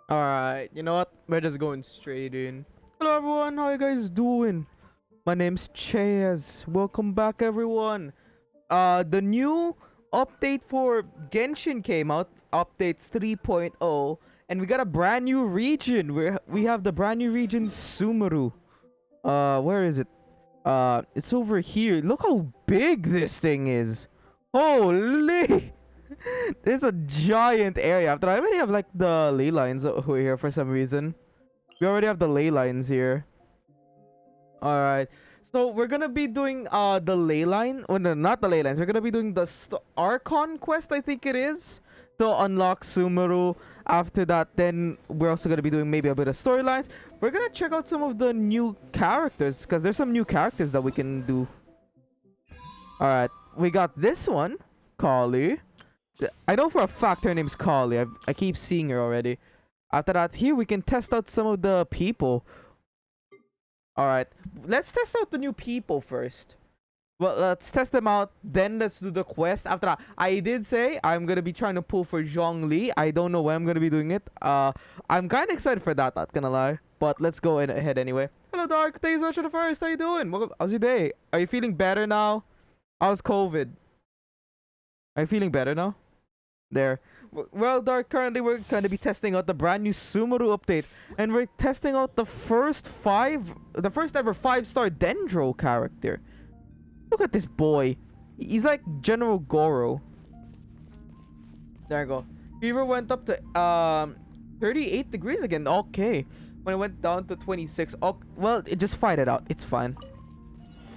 Alright, you know what? We're just going straight in. Hello everyone, how you guys doing? My name's Chaz. Welcome back everyone. The new update for Genshin came out, update 3.0, and we got a brand new region. We have the brand new region Sumeru. Where is it? It's over here. Look how big this thing is. Holy! It's a giant area. After I already have like the ley lines over here for some reason. We already have the ley lines here. Alright. So we're gonna be doing the ley line. Oh no, not the ley lines. We're gonna be doing the Archon quest, I think it is. To unlock Sumeru. After that, then we're also gonna be doing maybe a bit of storylines. We're gonna check out some of the new characters, because there's some new characters that we can do. Alright. We got this one, Kali. I know for a fact her name's Kali. I keep seeing her already. After that, here we can test out some of the people. Alright, let's test out the new people first. Well, let's test them out, then let's do the quest. After that, I did say I'm gonna be trying to pull for Zhongli. I don't know when I'm gonna be doing it. I'm kind of excited for that, not gonna lie. But let's go ahead anyway. Hello, Dark. Thanks so much for the first. How you doing? How's your day? Are you feeling better now? How's COVID? Are you feeling better now? There. Well, Dark, currently we're going to be testing out the brand new Sumeru update. And we're testing out the first ever 5-star Dendro character. Look at this boy. He's like General Goro. There you go. Fever went up to 38 degrees again. Okay. When it went down to 26. Oh, well, just fight it out. It's fine.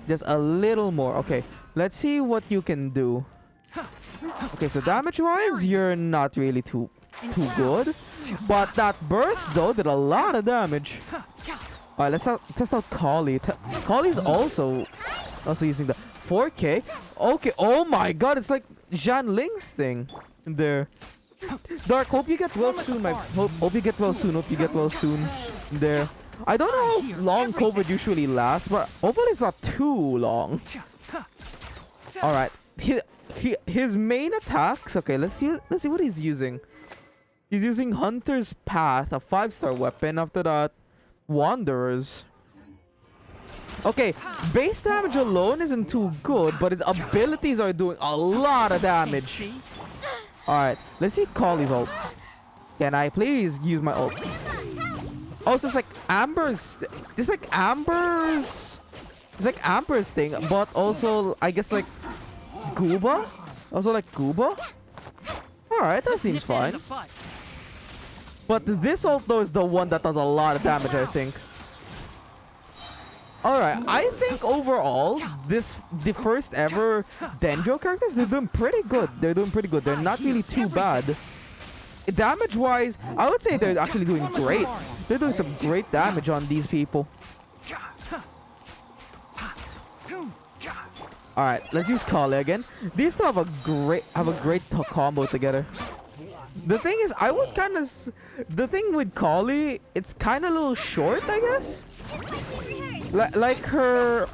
Just a little more. Okay. Let's see what you can do. Okay, so damage-wise, you're not really too good. But that burst, though, did a lot of damage. Alright, let's test out Kali. Kali's also using the 4K. Okay, oh my god, it's like Zhan Ling's thing. There. Dark, hope you get well soon, hope you get well soon, hope you get well soon. There. I don't know how long COVID usually lasts, but hopefully it's not too long. Alright. His main attacks. Okay, let's see what he's using. He's using Hunter's Path, a 5-star weapon. After that, Wanderers. Okay, base damage alone isn't too good, but his abilities are doing a lot of damage. Alright, let's see Kali's ult. Can I please use my ult? Oh, so it's like Amber's. It's like Amber's. It's like Amber's thing, but also I guess like Gooba? Also like Gooba? Alright, that seems fine. But this ult though is the one that does a lot of damage, I think. Alright, I think overall, the first ever Dendro characters, they're doing pretty good. They're doing pretty good. They're not really too bad. Damage-wise, I would say they're actually doing great. They're doing some great damage on these people. Alright, let's use Kali again. These two have a great combo together. The thing is, the thing with Kali, it's kind of a little short, I guess. Like her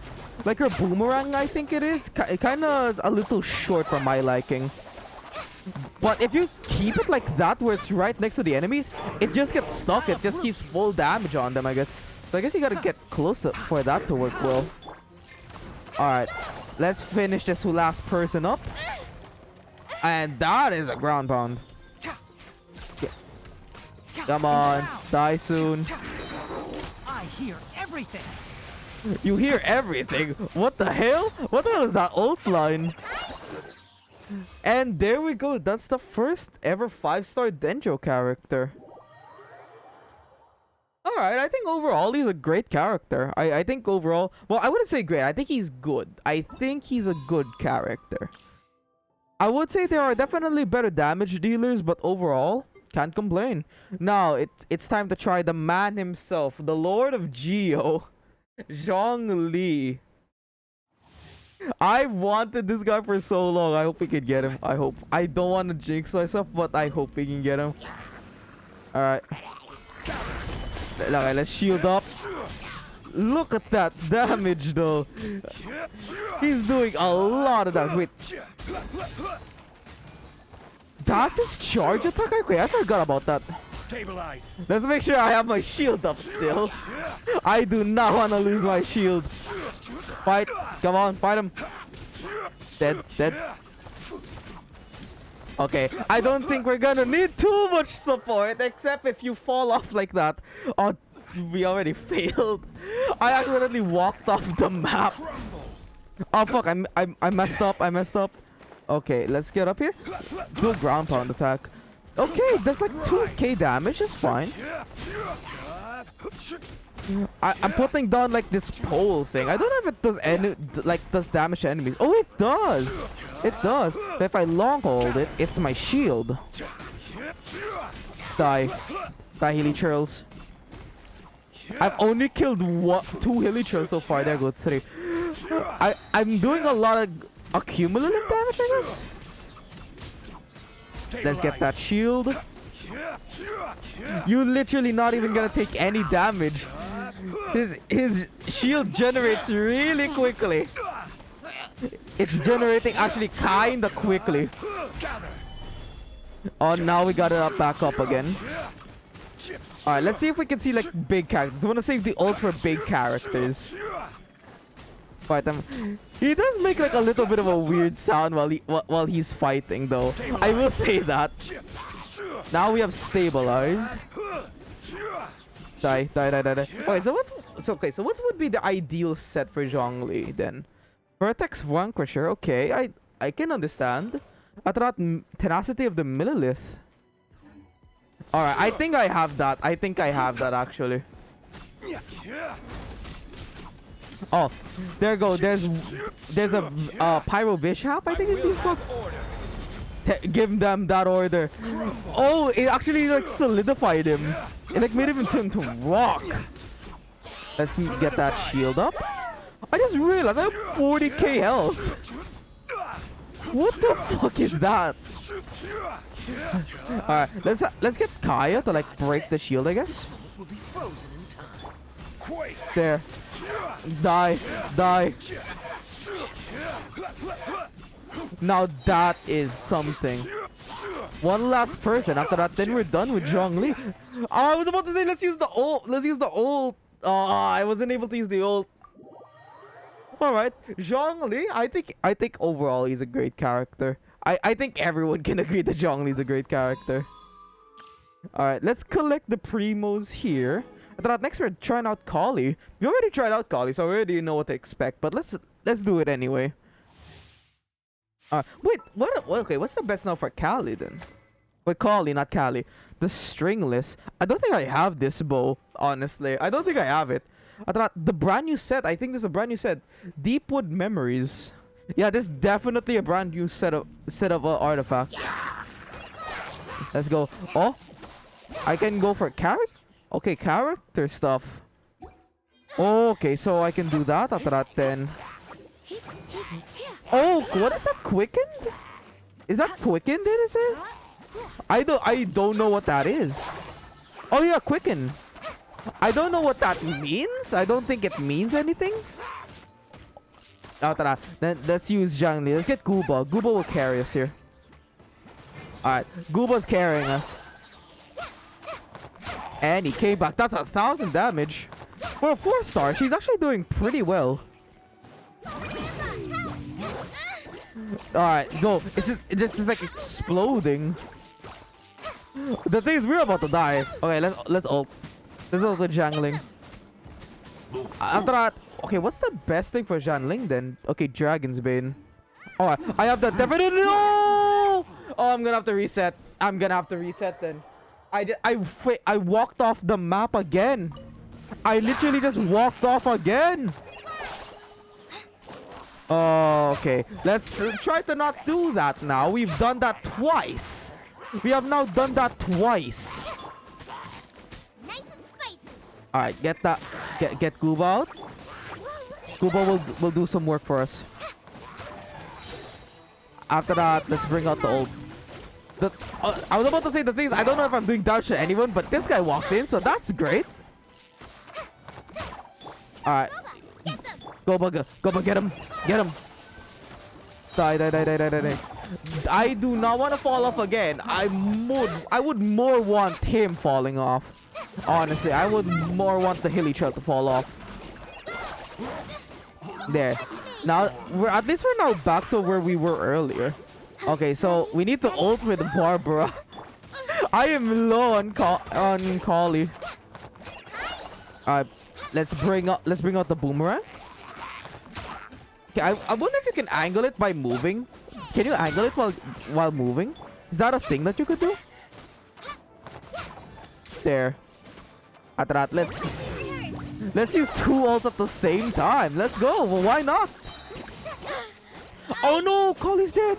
boomerang, I think it is. It kind of is a little short for my liking. But if you keep it like that, where it's right next to the enemies, it just gets stuck. It just keeps full damage on them, I guess. So I guess you gotta get closer for that to work well. Alright. Let's finish this last person up. And that is a ground pound. Come on. Die soon. I hear everything. You hear everything? What the hell? What the hell is that ult line? And there we go. That's the first ever 5-star Dendro character. Alright, I think overall he's a great character. I think overall... Well, I wouldn't say great. I think he's good. I think he's a good character. I would say there are definitely better damage dealers, but overall, can't complain. Now, it's time to try the man himself, the Lord of Geo, Zhongli. I wanted this guy for so long. I hope we can get him. I hope. I don't want to jinx myself, but I hope we can get him. Alright. Okay, let's shield up. Look at that damage though. He's doing a lot of damage. Wait. That's his charge attack? Okay, I forgot about that. Stabilize. Let's make sure I have my shield up still. I do not want to lose my shield. Fight. Come on, fight him. Dead, dead. Okay, I don't think we're gonna need too much support, except if you fall off like that. Oh, we already failed. I accidentally walked off the map. Oh fuck, I messed up, I messed up. Okay, let's get up here. Do a ground pound attack. Okay, that's like 2k damage, that's fine. I'm putting down like this pole thing. I don't know if it does any does damage to enemies. Oh, it does. It does. But if I long hold it, it's my shield. Die, die, hilly churls. I've only killed 2 hilly churls so far. There go 3. I'm doing a lot of accumulative damage, I guess. Let's get that shield. You literally not even gonna take any damage. His shield generates really quickly. It's generating actually kinda quickly. Oh, now we got it up back up again. Alright, let's see if we can see like big characters. I want to save the ult for big characters. Fight them. He does make like a little bit of a weird sound while he's fighting though. I will say that. Now we have stabilized. Die, die, die, die, die. Okay, so what would be the ideal set for Zhongli then? Vertex Vanquisher, okay, I can understand. Atrat Tenacity of the Millilith. Alright, I think I have that. I think I have that actually. Oh, there you go. There's a Pyro Bishop, I think it's called. Give them that order. Oh, it actually like solidified him. It like made him turn to rock. Let's get that shield up. I just realized I have 40k health. What the fuck is that? Alright, let's get Kaya to like break the shield, I guess. There. Die. Die. Now that is something. One last person. After that, then we're done with Zhongli. Oh, I was about to say let's use the ult. Let's use the ult. Oh, I wasn't able to use the ult. Alright, Zhongli, I think overall he's a great character. I think everyone can agree that Zhongli's a great character. Alright, let's collect the primos here. I thought next we're trying out Kali. We already tried out Kali, so we already know what to expect. But let's do it anyway. Wait, what? Okay, what's the best now for Kali then? Wait, Kali, not Kali. The stringless. I don't think I have this bow. Honestly, I don't think I have it. I thought the brand new set. I think this is a brand new set. Deepwood Memories. Yeah, this is definitely a brand new set of artifacts. Let's go. Oh, I can go for character. Okay, character stuff. Okay, so I can do that after that then. Oh, what is that? Quickened? Is that quickened? Is it? I don't know what that is. Oh yeah, quicken. I don't know what that means. I don't think it means anything. After that, then let's use Zhongli. Let's get Gooba. Gooba will carry us here. Alright, Gooba's carrying us. And he came back. That's 1,000 damage. For a 4-star, she's actually doing pretty well. Alright, go. It's just like exploding. The thing is, we're about to die. Okay, let's ult. Let's ult the Zhongli. After that, okay, what's the best thing for Zhongli then? Okay, Dragon's Bane. Alright, I have that definitely. No! Oh, I'm gonna have to reset. I'm gonna have to reset then. I walked off the map again. I literally just walked off again. Oh, okay. Let's try to not do that now. We've done that twice. We have now done that twice. Nice and spicy. All right, get that. Get Gooba out. Gooba will do some work for us. After that, let's bring out the old. I was about to say the things. I don't know if I'm doing damage to anyone, but this guy walked in, so that's great. All right, Gooba, get him, get him. Die. I do not want to fall off again. I would more want him falling off. Honestly, I would more want the hilly trail to fall off. There. Now, at least we're now back to where we were earlier. Okay, so we need to ult with Barbara. I am low on Kali. Alright, let's bring out the boomerang. Okay, I wonder if you can angle it by moving. Can you angle it while moving? Is that a thing that you could do? There. At that, let's use 2 ults at the same time. Let's go. Well, why not? Oh no, Kali's dead.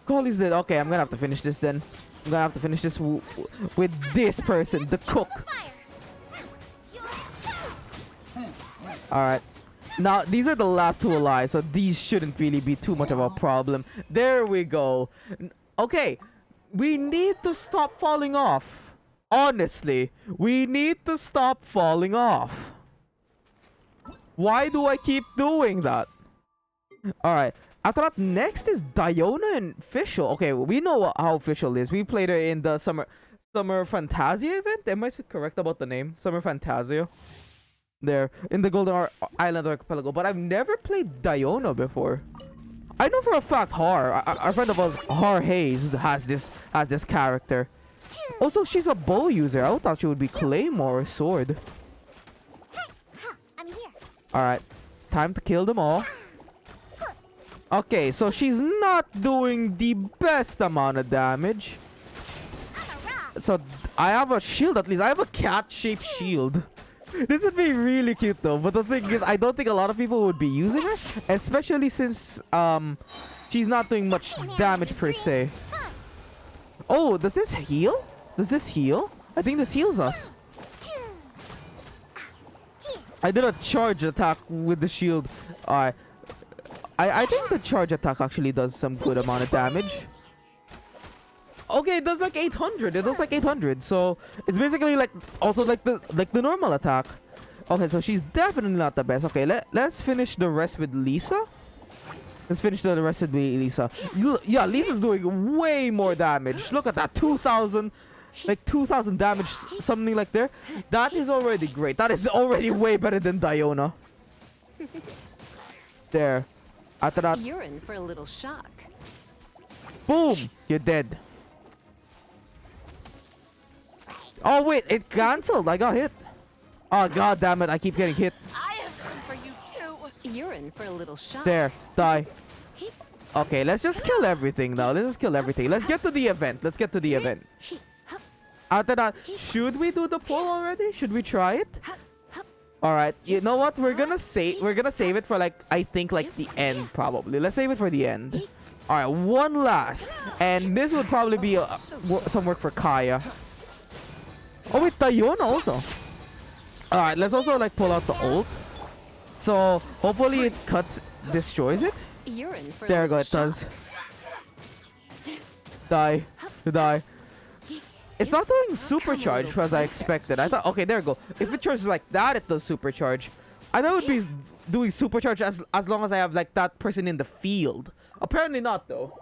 Kali's dead. Okay, I'm gonna have to finish this then. I'm gonna have to finish this with this person, the cook. Alright. Now, these are the last 2 alive, so these shouldn't really be too much of a problem. There we go. Okay, we need to stop falling off. Honestly, we need to stop falling off. Why do I keep doing that? Alright, after that, next is Diona and Fischl. Okay, we know how Fischl is. We played her in the Summer Fantasia event. Am I correct about the name? Summer Fantasia. There in the Golden Island Archipelago, but I've never played Diona before. I know for a fact our friend of ours, Har Hayes, has this character. Also, she's a bow user. I thought she would be Claymore or Sword. I'm here. Alright, time to kill them all. Okay, so she's not doing the best amount of damage. So I have a shield at least. I have a cat-shaped shield. This would be really cute though, but the thing is, I don't think a lot of people would be using her, especially since she's not doing much damage per se. Oh, does this heal? Does this heal? I think this heals us. I did a charge attack with the shield. Alright. I think the charge attack actually does some good amount of damage. Okay, it does like 800. It does like 800. So it's basically like also like the normal attack. Okay, so she's definitely not the best. Okay, let's finish the rest with Lisa. Let's finish the rest with Lisa. Yeah, Lisa's doing way more damage. Look at that, 2,000, like 2,000 damage, something like there. That is already great. That is already way better than Diona. There. After that, You're in for a little shock. boom, you're dead. Oh wait, it cancelled. I got hit. Oh god damn it! I keep getting hit. I have some for you too. You're in for a little shock. There, die. Okay, let's just kill everything now. Let's just kill everything. Let's get to the event. Let's get to the event. After that, should we do the pull already? Should we try it? All right. You know what? We're gonna save it for like I think like the end probably. Let's save it for the end. All right, one last, and this would probably be some work for Kaya. Oh wait, Diona also. Alright, let's also like pull out the ult. So hopefully it destroys it. You're in for There we go, it does. Die. Die. It's not doing supercharge as I expected. I thought, okay, there we go. If it charges like that, it does supercharge. I thought it would be doing supercharge as long as I have like that person in the field. Apparently not though.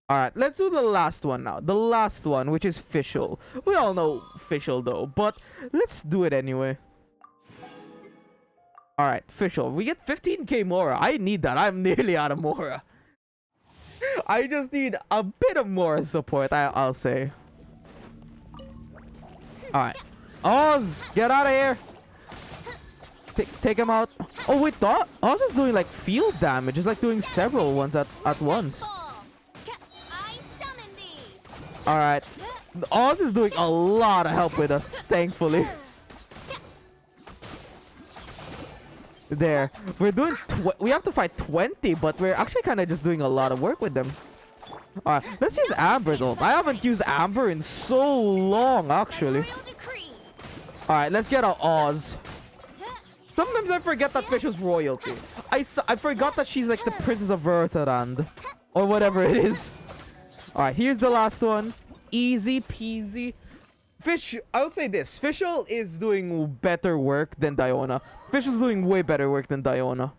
Alright, let's do the last one now. The last one, which is Fischl. We all know Fischl though, but let's do it anyway. Alright, Fischl. We get 15k Mora. I need that. I'm nearly out of Mora. I just need a bit of Mora support, I'll say. Alright. Oz, get out of here. Take him out. Oh wait, Oz is doing like field damage. It's like doing several ones at once. Alright. Oz is doing a lot of help with us, thankfully. There. We're doing... we have to fight 20, but we're actually kind of just doing a lot of work with them. Alright, let's use Amber's ult. I haven't used Amber in so long, actually. Alright, let's get out Oz. Sometimes I forget that Fish is royalty. I forgot that she's like the Princess of Vertarand. Or whatever it is. Alright, here's the last one. Easy peasy. I would say this. Fischl is doing better work than Diona. Fischl's doing way better work than Diona.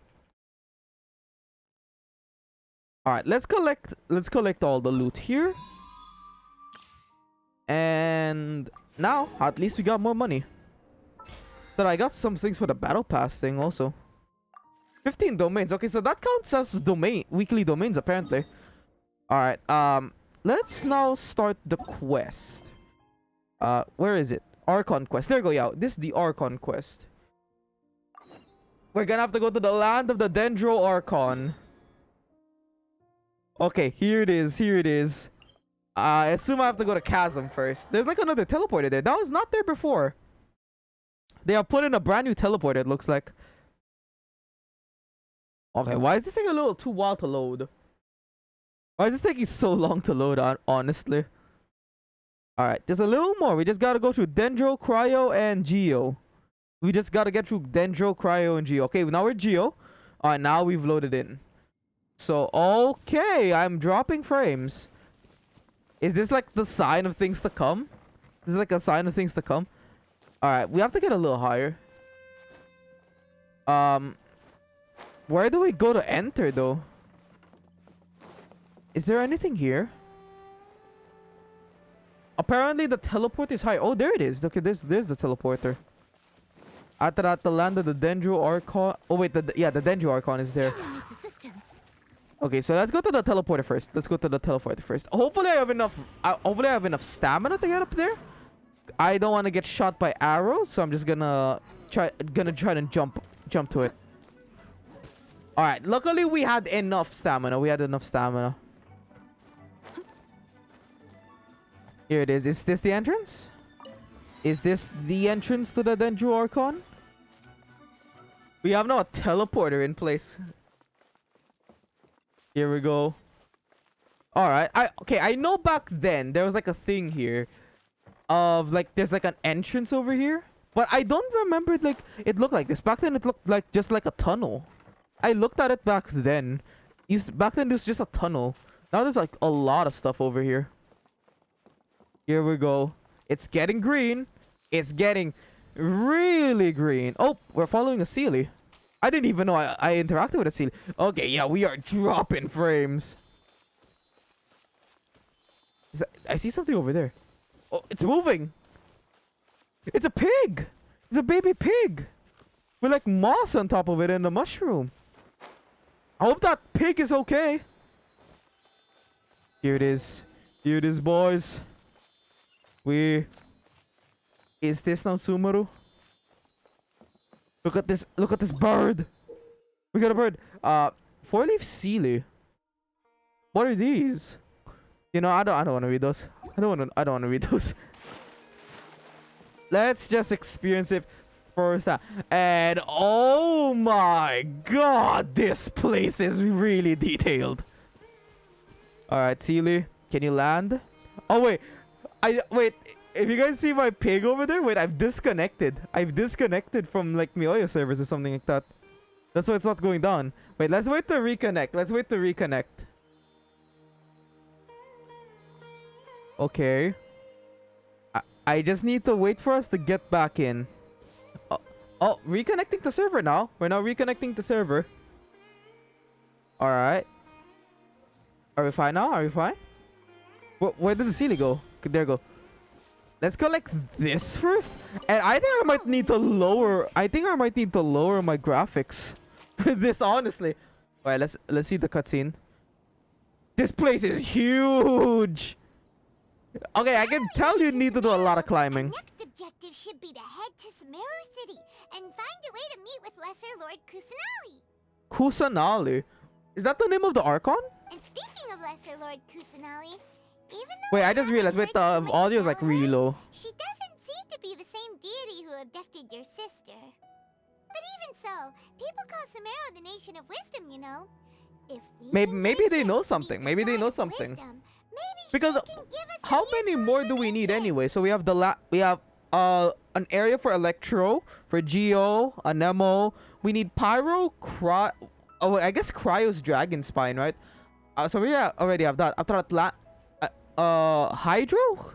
All right, let's collect all the loot here. And now, at least we got more money. But I got some things for the battle pass thing also. 15 domains. Okay, so that counts as weekly domains apparently. All right. Let's now start the quest. Where is it? Archon quest. There we go. Yeah, this is the Archon quest. We're gonna have to go to the land of the Dendro Archon. Okay, here it is. Here it is. I assume I have to go to Chasm first. There's like another teleporter there. That was not there before. They have put in a brand new teleporter, it looks like. Okay, why is this taking a little too while to load? Why is this taking so long to load, honestly? Alright, there's a little more. We just gotta go through Dendro, Cryo, and Geo. We just gotta get through Dendro, Cryo, and Geo. Okay, now we're Geo. Alright, now we've loaded in. So, okay, I'm dropping frames. Is this like the sign of things to come? This is like a sign of things to come. Alright, we have to get a little higher. Where do we go to enter though? Is there anything here? Apparently the teleport is high. Oh, there it is. Okay, there's the teleporter. After that, the land of the Dendro Archon. Oh wait, the Dendro Archon is there. Someone needs assistance. Okay, so let's go to the teleporter first. Let's go to the teleporter first. Hopefully I have enough. Hopefully I have enough stamina to get up there. I don't want to get shot by arrows, so I'm just gonna try to jump to it. All right. Luckily we had enough stamina. Here it is. Is this the entrance? Is this the entrance to the Dendro Archon? We have now a teleporter in place. Here we go. Alright. I know back then there was like a thing here. Of like there's like an entrance over here. But I don't remember like it looked like this. Back then it looked like just like a tunnel. I looked at it back then. Back then there was just a tunnel. Now there's like a lot of stuff over here. Here we go. It's getting green. It's getting really green. Oh, we're following a Sealy. I didn't even know I interacted with a Sealy. Okay, yeah, we are dropping frames. I see something over there. Oh, it's moving. It's a pig. It's a baby pig. With like moss on top of it and a mushroom. I hope that pig is okay. Here it is. Here it is, boys. Is this now Sumeru? Look at this. Look at this bird. We got a bird. 4-leaf Sealy. What are these? You know, I don't want to read those. I don't want to read those. Let's just experience it first. And oh my god, this place is really detailed. All right, Sealy, can you land? Oh wait. Wait, if you guys see my pig over there, wait, I've disconnected. I've disconnected from like Mioyo servers or something like that. That's why it's not going down. Wait, let's wait to reconnect. Okay. I just need to wait for us to get back in. Oh, reconnecting to server now. We're now reconnecting to server. Alright. Are we fine now? Are we fine? Where did the Sealy go? There we go. Let's go like this first. And I think I might need to lower my graphics for this, honestly. Alright, let's see the cutscene. This place is huge. Okay, I can tell you need to do a lot of climbing. Our next objective should be to head to Sumeru City and find a way to meet with Lesser Lord Kusanali. Kusanali? Is that the name of the Archon? And speaking of Lesser Lord Kusanali, even though wait, I just realized, wait, the audio is like really low. She doesn't seem to be the same deity who abducted your sister. But even so, people call Sumeru the Nation of Wisdom, you know. If we Maybe they know something. Maybe they know something. Because how many more do we need anyway? So we have an area for Electro, for Geo, a Nemo. We need Pyro, I guess Cryo's Dragon Spine, right? So we already have that. After that, Hydro?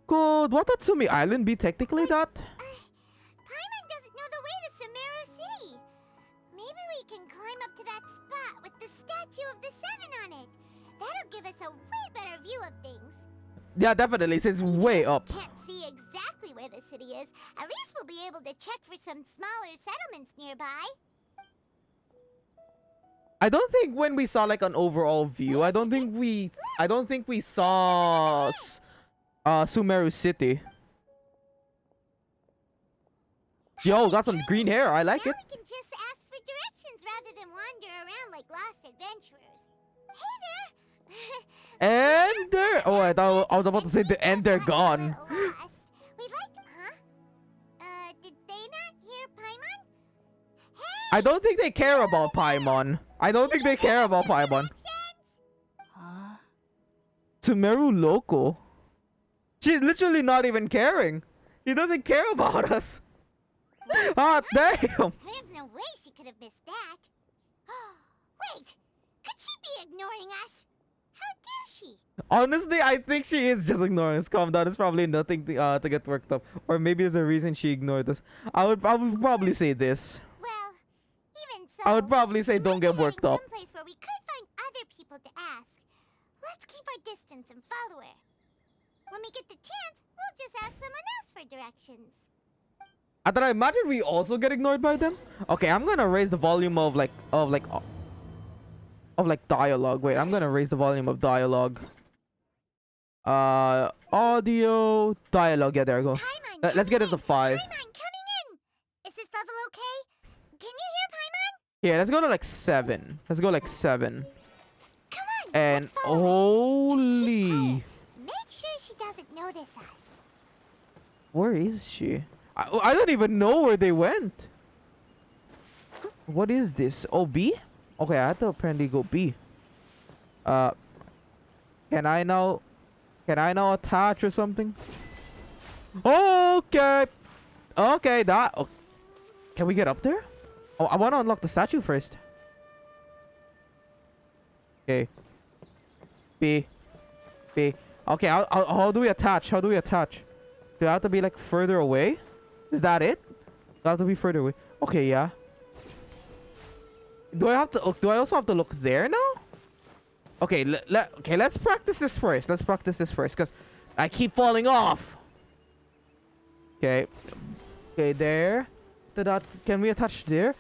Could Watatsumi Island be technically that? Paimon doesn't know the way to Sumeru City. Maybe we can climb up to that spot with the statue statue of the seven on it. That'll give us a way better view of things. Yeah, definitely. Since Even way if we up. can't see exactly where the city is, at least we'll be able to check for some smaller settlements nearby. I don't think when we saw like an overall view, I don't think we saw Sumeru City. Yo, got some green hair. I like Now it. we can just ask for directions rather than wander around like lost adventurers. Hey there! And they're... Oh, I was about to say the end. They're gone. We'd like... Huh? Did they not hear Paimon? Hey! I don't think they care about Paimon. I don't think they care about Paimon. Huh? Sumeru Loco. She's literally not even caring. She doesn't care about us. Ah, damn. There's no way she could have missed that. Wait! Could she be ignoring us? How dare she? Honestly, I think she is just ignoring us. Calm down. It's probably nothing to get worked up. Or maybe there's a reason she ignored us. I would probably say this. Well, even so... I would probably say we don't might get be worked heading up. someplace where we could find other people to ask. Let's keep our distance and follow her. When we get the chance, we'll just ask someone else for directions. I thought I imagine we also get ignored by them. Okay, I'm gonna raise the volume of dialogue. Wait, I'm gonna raise the volume of dialogue. Audio, dialogue. Yeah, there we go. Paimon, Let's get it coming to 5. in. Paimon, coming in. Is this level okay? Can you hear Paimon? Yeah, let's go to like 7. Let's go like 7. Come on, And let's follow her. Just keep holy, quiet. Make sure she doesn't notice us. where is she? I don't even know where they went. What is this? Oh, B? Okay, I have to apparently go B. Can I now attach or something? Okay. Okay, that... Oh, can we get up there? Oh, I want to unlock the statue first. Okay. B. B. Okay, how do we attach? How do we attach? Do I have to be like further away? Is that it? Do I have to be further away? Okay, yeah. Do I also have to look there now? Okay, let's practice this first. Let's practice this first, because I keep falling off. Okay. Okay, there. Can we attach there?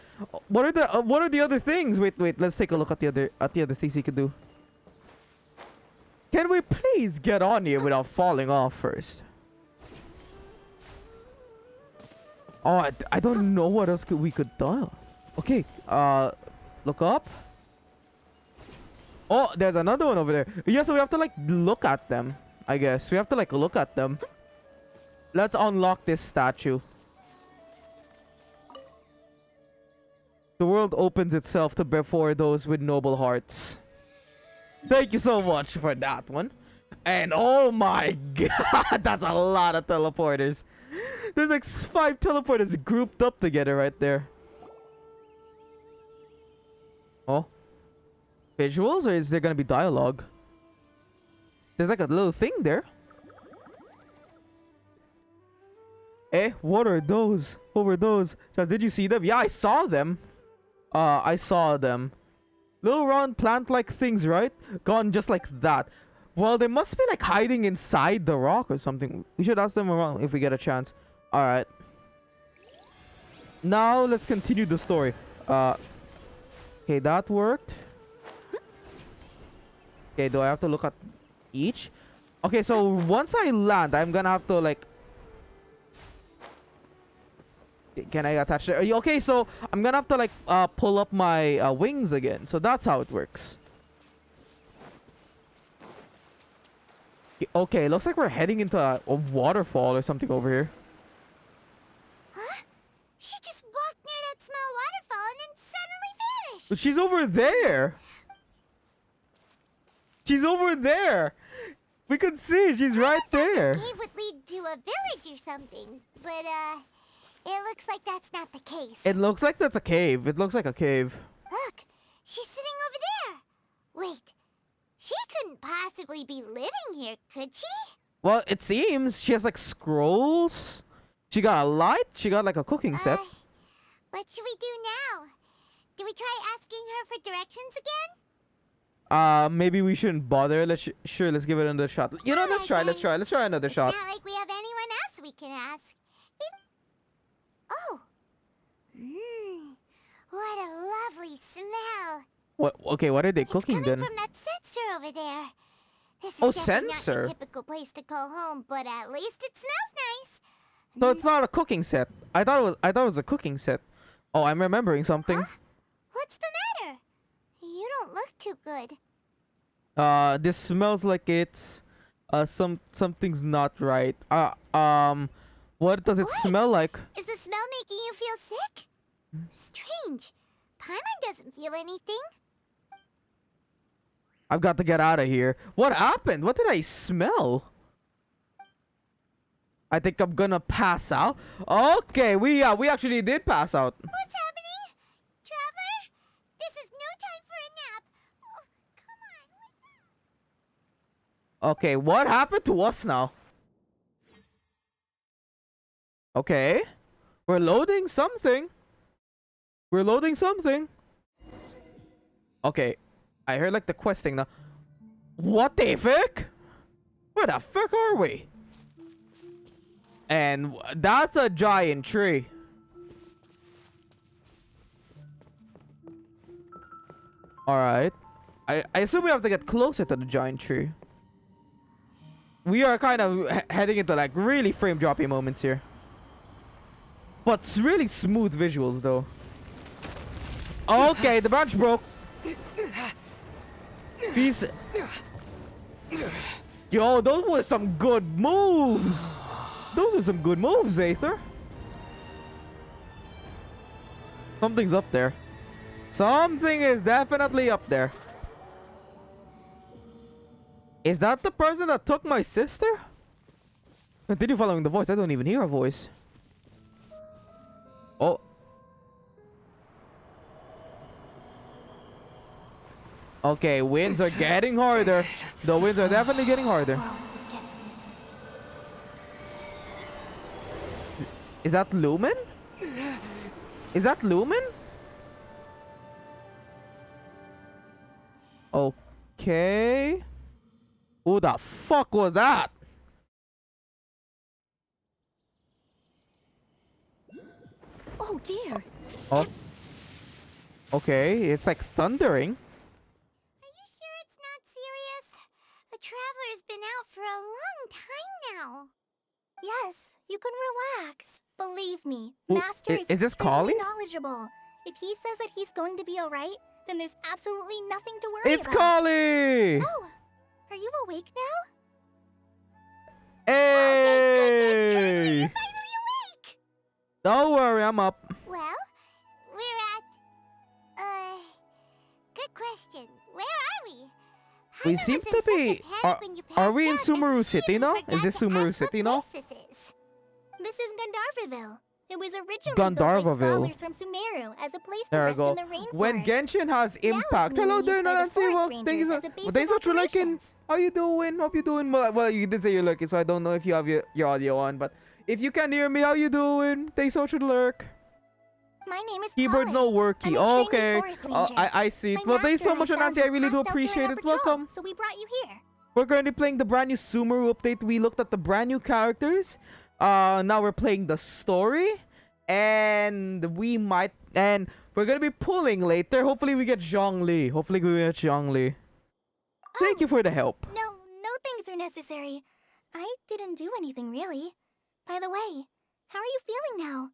What are the other things? Wait, let's take a look at the other things you can do. Can we please get on here without falling off first? Oh, I don't know what else we could do. Okay, look up. Oh, there's another one over there. Yeah, so we have to like look at them. I guess we have to like look at them. Let's unlock this statue. The world opens itself to before those with noble hearts. Thank you so much for that one. And oh my god, that's a lot of teleporters. There's like 5 teleporters grouped up together right there. Oh. Visuals, or is there gonna be dialogue? There's like a little thing there. Eh, what are those? What were those? Did you see them? Yeah, I saw them. I saw them. Little round plant-like things, right? Gone just like that. Well, they must be like hiding inside the rock or something. We should ask them around if we get a chance. Alright. Now, let's continue the story. Okay, that worked. Okay, do I have to look at each? Okay, so once I land, I'm gonna have to like... Can I attach it? Okay, so I'm gonna have to like pull up my wings again. So that's how it works. Okay, looks like we're heading into a waterfall or something over here. Huh? She just walked near that small waterfall and then suddenly vanished. She's over there. She's over there. We could see she's right there. This cave would lead to a village or something, but it looks like that's not the case. It looks like that's a cave. It looks like a cave. Look, she's sitting over there. Wait, she couldn't possibly be living here, could she? Well, it seems she has like scrolls. She got a light. She got like a cooking set. What should we do now? Do we try asking her for directions again? maybe we shouldn't bother. Sure, let's give it another shot. You know, let's try another It's shot. not like we have anyone else we can ask. Oh. What a lovely smell. What? Okay, what are they It's cooking coming then? from that sensor over there. This is Oh, definitely not sensor. your typical place to call home, but at least it smells nice. So it's not a cooking set. I thought it was a cooking set. Oh, I'm remembering something. Huh? What's the matter? You don't look too good. This smells like it's something's not right. What does it What? smell like? Is the smell making you feel sick? Strange. Paimon doesn't feel anything. I've got to get out of here. What happened? What did I smell? I think I'm gonna pass out. Okay, we actually did pass out. What's happening? Traveler? This is no time for a nap. Oh, come on, wake up. Okay, what happened to us now? Okay. We're loading something. Okay. I heard like the quest thing now. What the fuck? Where the fuck are we? And that's a giant tree. Alright. I assume we have to get closer to the giant tree. We are kind of heading into like really frame dropping moments here. But it's really smooth visuals though. Okay, the branch broke. Peace. Yo, those were some good moves. Those are some good moves, Aether. Something's up there. Something is definitely up there. Is that the person that took my sister? Continue following the voice. I don't even hear a voice. Oh. Okay, winds are getting harder. The winds are definitely getting harder. Is that Lumen? Is that Lumen? Okay. Who the fuck was that? Oh dear. Oh. Okay, it's like thundering. Are you sure it's not serious? The Traveler's been out for a long time now. Yes, you can relax. Believe me, Ooh, Master is this extremely Kali? knowledgeable. If he says that he's going to be alright, then there's absolutely nothing to worry It's about. Kali! Oh, are you awake now? Goodness, Traveler, Hey! you're finally awake! Don't worry, I'm up. Well, we're at... Good question. Where are we? We Haina seem was in to such a be- panic when you are we in passed out, and Sumeru she City even now? forgot Is this to Sumeru ask City what now? place this is. This is Gandharvaville. It was originally built by Gandharvaville. scholars from Sumeru as a place to There we rest go. in the rainforest. When Genshin has Now it's impact. mainly Hello there, used by the Nancy. forest Well, rangers thank you as a base well, thanks so of much for liking. operations. How you doing? Hope you're doing well. You did say you're lucky, so I don't know if you have your audio on. But if you can hear me, how you doing? Thanks so much for the lurk. My name is Keyboard Kali. no worky. I'm a trainee Okay. forest ranger. I see it. My Well, thanks so master much, had found Nancy. I you really do passed out during appreciate our it. patrol, Welcome. So we brought you here. We're currently playing the brand new Sumeru update. We looked at the brand new characters. Now we're playing the story. And we're gonna be pulling later. Hopefully we get Zhongli. Thank you for the help. No things are necessary. I didn't do anything really. By the way, how are you feeling now?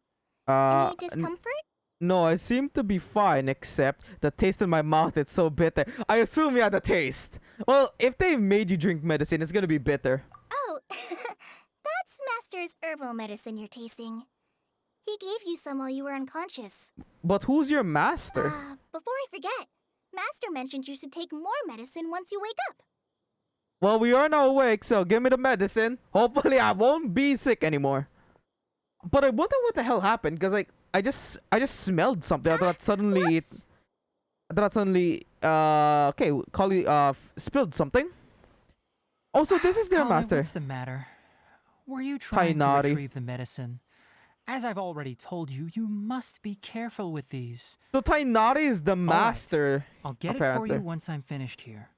Any discomfort? No, I seem to be fine, except the taste in my mouth, it's so bitter. I assume you had the taste. Well, if they made you drink medicine, it's gonna be bitter. Oh, that's Master's herbal medicine you're tasting. He gave you some while you were unconscious. But who's your master? Before I forget, Master mentioned you should take more medicine once you wake up. Well, we are now awake, so give me the medicine. Hopefully I won't be sick anymore. But I wonder what the hell happened, because like I just smelled something. I thought suddenly okay, Kali spilled something. Also, this is their Kali, master. what's the matter? Were you trying to Nari. retrieve the medicine As I've already told you, you must be careful with these. So Tainari is the All right. master. I'll get apparently. it for you once I'm finished here.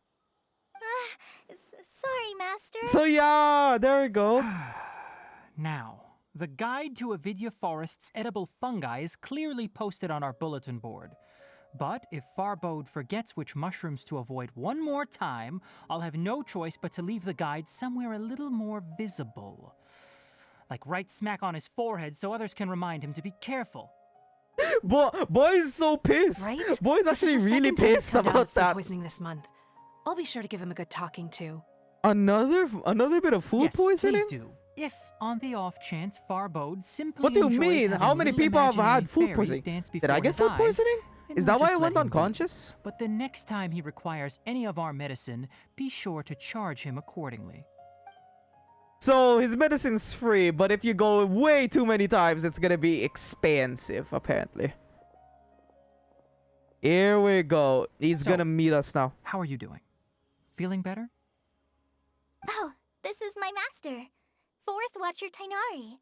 Sorry, Master. So yeah, there we go. Now, the guide to Avidya Forest's edible fungi is clearly posted on our bulletin board. But if Farbode forgets which mushrooms to avoid one more time, I'll have no choice but to leave the guide somewhere a little more visible. Like right smack on his forehead so others can remind him to be careful. Boy is so pissed. Right? Boy's This is actually the really second time he's pissed come down about with food that. poisoning this month. I'll be sure to give him a good talking to. Another bit of food Yes, poisoning? please do. If, on the off chance, Farbode simply What do you enjoys mean? having How many little people have imaginary had food fairies poisoning? dance Did I before get his food eyes, poisoning? then Is we'll that why just I let went him be. unconscious? But the next time he requires any of our medicine, be sure to charge him accordingly. So his medicine's free, but if you go way too many times, it's gonna be expensive, apparently. Here we go. He's So- gonna meet us now. How are you doing? Feeling better? Oh, this is my master, Forest Watcher Tainari.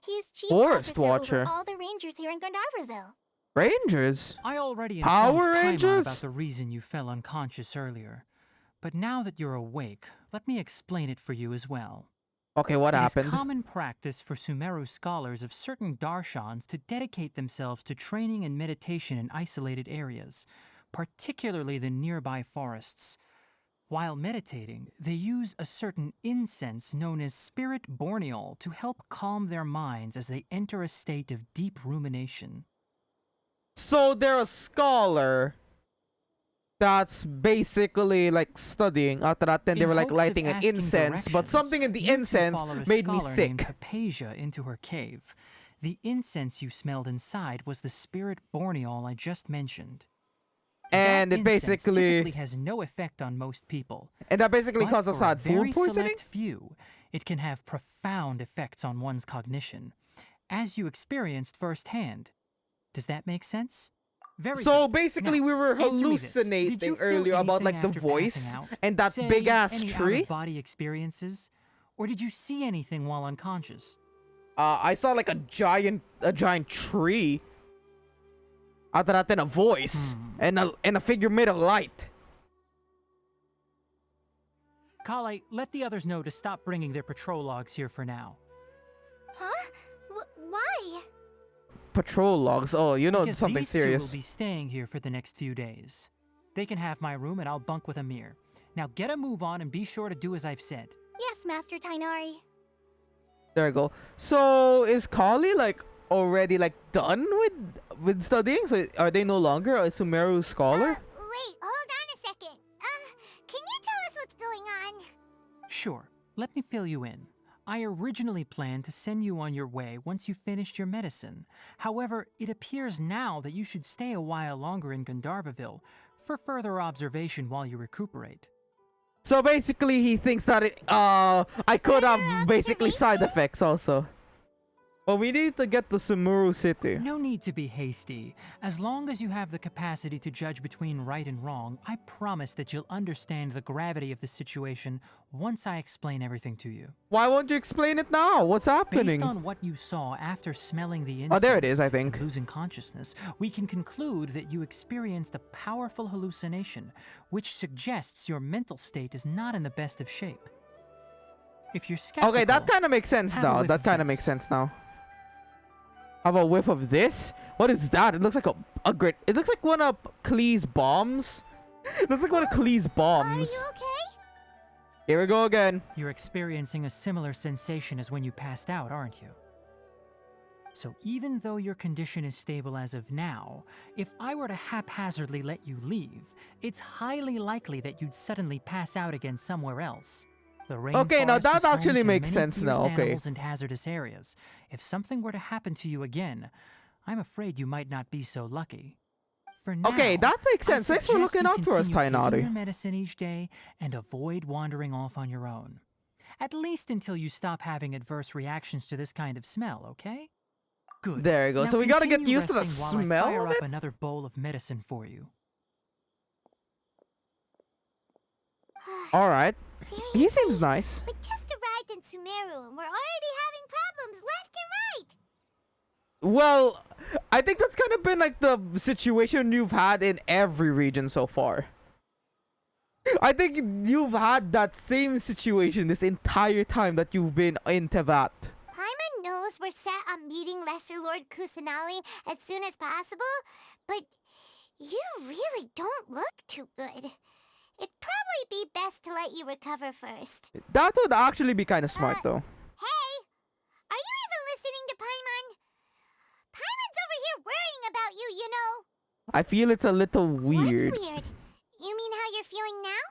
He's chief Forest officer Watcher? over all the rangers here in Gandharvaville. Rangers? I already Power informed Paimon Rangers? about the reason you fell unconscious earlier. But now that you're awake, let me explain it for you as well. Okay, what It happened? is common practice for Sumeru scholars of certain darshans to dedicate themselves to training and meditation in isolated areas, particularly the nearby forests. While meditating, they use a certain incense known as spirit borneol to help calm their minds as they enter a state of deep rumination. So they're a scholar that's basically like studying. After that, then they In were like hopes of lighting an asking incense, but directions, something in the you two incense followed a made me scholar named sick. Hypatia into her cave. The incense you smelled inside was the spirit borneol I just mentioned. And That it incense basically typically has no effect on most people. basically But caused us for a had very food poisoning. select few, it can have profound effects on one's cognition, as you experienced firsthand. Does that make sense? Very So good. basically, Now, we were answer me this. Did you hallucinating feel earlier about anything like the after voice passing out? and that Say, big ass any tree. out-of-body experiences? Or did you see anything while unconscious? I saw like a giant tree. After that, then a voice and a figure made of light. Kale, let the others know to stop bringing their patrol logs here for now. Huh? Why? Patrol logs. Oh, you know Because something these serious. two will be staying here for the next few days. They can have my room and I'll bunk with Amir. Now get a move on and be sure to do as I've said. Yes, Master Tainari. There we go. So is Kali like already like done with studying? So are they no longer a Sumeru scholar? Wait, hold on a second. Can you tell us what's going on? Sure, let me fill you in. I originally planned to send you on your way once you finished your medicine. However, it appears now that you should stay a while longer in Gandharvaville for further observation while you recuperate. So basically, he thinks that I could have basically side effects also. Well, we need to get to Sumeru City. No need to be hasty. As long as you have the capacity to judge between right and wrong, I promise that you'll understand the gravity of the situation once I explain everything to you. Why won't you explain it now? What's happening? Based on what you saw after smelling the incense Oh, there it is, I and think. losing consciousness, we can conclude that you experienced a powerful hallucination, which suggests your mental state is not in the best of shape. If you're skeptical, Okay, that kind of makes sense have a now. whiff That of kind of this. makes sense now. Have a whiff of this? What is that? It looks like a great. It looks like one of Klee's bombs. It looks like one of Klee's Are bombs. you okay? Here we go again. You're experiencing a similar sensation as when you passed out, aren't you? So even though your condition is stable as of now, if I were to haphazardly let you leave, it's highly likely that you'd suddenly pass out again somewhere else. The Okay, now rainforest that is home actually to makes many sense fierce now, okay. animals and hazardous areas. If something were to happen to you again, I'm afraid you might not be so lucky. For now, Okay, that makes sense. I Thanks for suggest looking you out for us, continue taking Tainari. your medicine each day and avoid wandering off on your own. At least until you stop having adverse reactions to this kind of smell, okay? Good. There you go. Now So we gotta get continue used to the resting while I smell fire of up it? another bowl of medicine for you. Alright. Seriously? He seems nice. We just arrived in Sumeru and we're already having problems left and right. Well, I think that's kind of been like the situation you've had in every region so far. I think you've had that same situation this entire time that you've been in Tevat. Paimon knows we're set on meeting Lesser Lord Kusanali as soon as possible, but you really don't look too good. It'd probably be best to let you recover first. That would actually be kind of smart, though. Hey! Are you even listening to Paimon? Paimon's over here worrying about you, you know. I feel it's a little weird. What's weird? You mean how you're feeling now?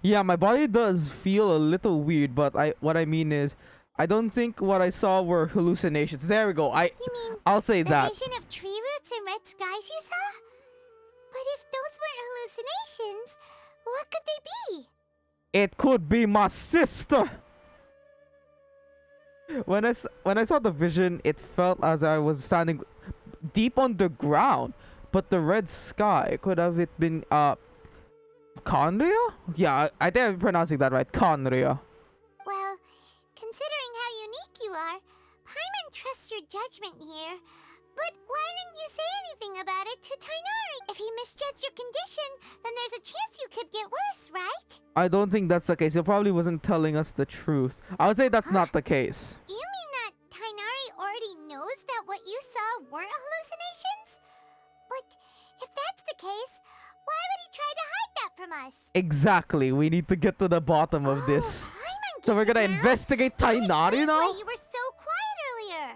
Yeah, my body does feel a little weird, but what I mean is, I don't think what I saw were hallucinations. There we go. You mean I'll say the that. vision of tree roots and red skies you saw? But if those weren't hallucinations, what could they be? It could be my sister. When I saw the vision, it felt as I was standing deep on the ground, but the red sky could have it been Conria? Yeah, I think I'm pronouncing that right. Conria. Well, considering how unique you are, Paimon trusts your judgment here. But why didn't you say anything about it to Tainari? If he misjudged your condition, then there's a chance you could get worse, right? I don't think that's the case. He probably wasn't telling us the truth. I would say that's not the case. You mean that Tainari already knows that what you saw weren't hallucinations? But if that's the case, why would he try to hide that from us? Exactly. We need to get to the bottom of this. Paimon So we're gets gonna it now? investigate That Tainari explains now? why you were so quiet earlier.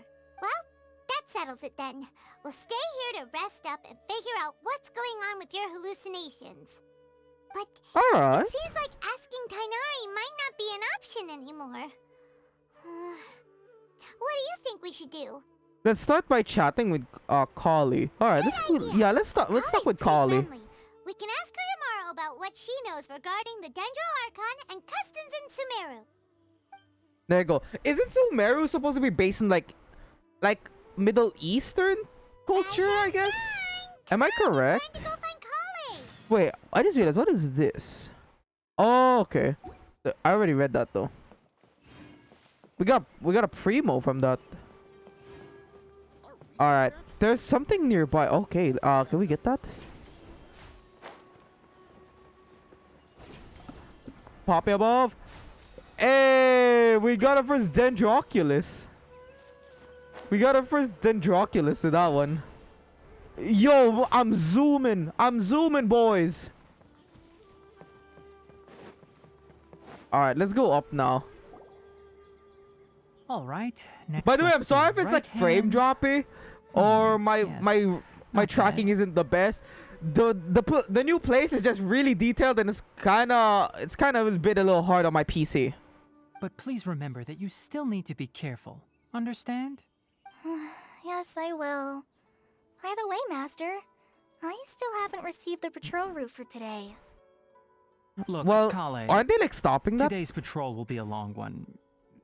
Well, that settles it then. We'll stay here to rest up and figure out what's going on with your hallucinations. But Alright. it seems like asking Tainari might not be an option anymore. What do you think we should do? Let's start by chatting with Kali. Alright, Good idea. yeah, let's start with Kali's pretty Kali. friendly. We can ask her tomorrow about what she knows regarding the Dendro Archon and customs in Sumeru. There you go. Isn't Sumeru supposed to be based in like Middle Eastern culture, I guess? Am I correct? Time to go find Kali. Wait, I just realized, what is this? Oh, okay. I already read that though. We got a primo from that. Alright. There's something nearby. Okay, can we get that? Poppy above. Hey, we got our first Dendroculus. We got our first Dendroculus to that one. Yo, I'm zooming. I'm zooming, boys. Alright, let's go up now. All right. Next, By the way, I'm let's sorry see, if it's right like frame hand. droppy or yes. my Not tracking bad. isn't the best. The new place is just really detailed and it's kind of a little hard on my PC. But please remember that you still need to be careful. Understand? Yes, I will. By the way, Master, I still haven't received the patrol route for today. Look, Well, Kale, aren't they like stopping that? today's patrol will be a long one,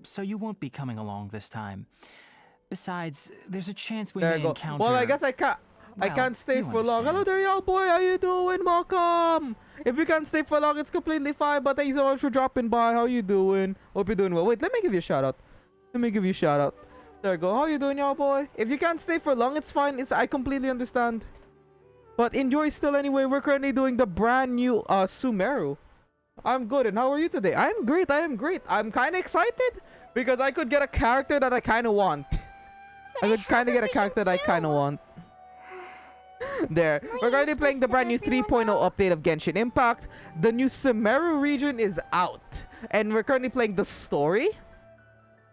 so you won't be coming along this time. Besides, there's a chance we There may you go. encounter... Well, I guess I Well, can't stay you for long. Hello understand. there, y'all boy. How you doing? Welcome. If you can't stay for long, it's completely fine. But thank you so much for dropping by. How you doing? Hope you're doing well. Wait, let me give you a shout out. There you go. How you doing, y'all boy? If you can't stay for long, it's fine. I completely understand. But enjoy still anyway. We're currently doing the brand new Sumeru. I'm good. And how are you today? I'm great. I'm kind of excited because I could get a character that I kind of want. I could kind of get a character that I kind of want. There. We're currently playing the brand new 3.0 update of Genshin Impact. The new Sumeru region is out. And we're currently playing the story.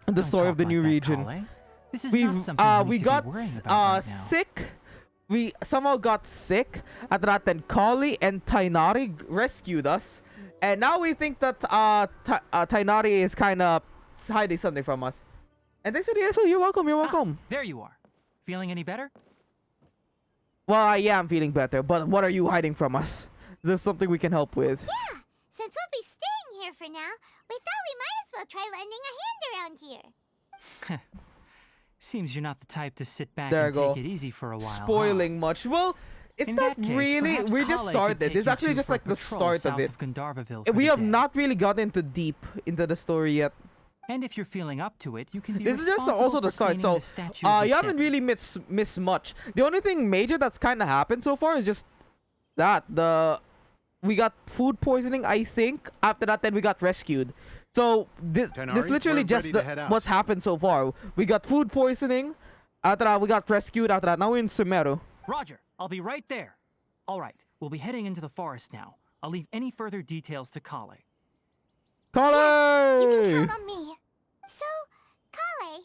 The Don't story talk of the like new that, region. Kale. This is not We something you need to got be worrying about right now. sick. We somehow got sick. At that, then Kali and Tainari rescued us. And now we think that Tainari is kind of hiding something from us. And thanks for the SO. You're welcome. There you are. Feeling any better? Well, yeah, I'm feeling better. But what are you hiding from us? Is there something we can help with? Yeah, since we'll be staying here for now, we thought we might as well try lending a hand around here. Seems you're not the type to sit back There and you go. take it easy for a while. huh? Spoiling much. Well, it's In not that case, really. perhaps We just Kale could started. take It's you actually two just for a like the patrol start south of it. Gandharville for We the have day. not really gotten into deep into the story yet. And if you're feeling up to it, you can be This is just responsible also the for start, cleaning so the statue of the you haven't Seven. really missed much. The only thing major that's kind of happened so far is just that we got food poisoning, I think. After that, then we got rescued. So this Tighnari, literally we're just ready to head out. what's happened so far. We got food poisoning. After that, we got rescued. After that, now we're in Sumeru. Roger, I'll be right there. All right, we'll be heading into the forest now. I'll leave any further details to Kale. You can Kale! count on me. So, Kale,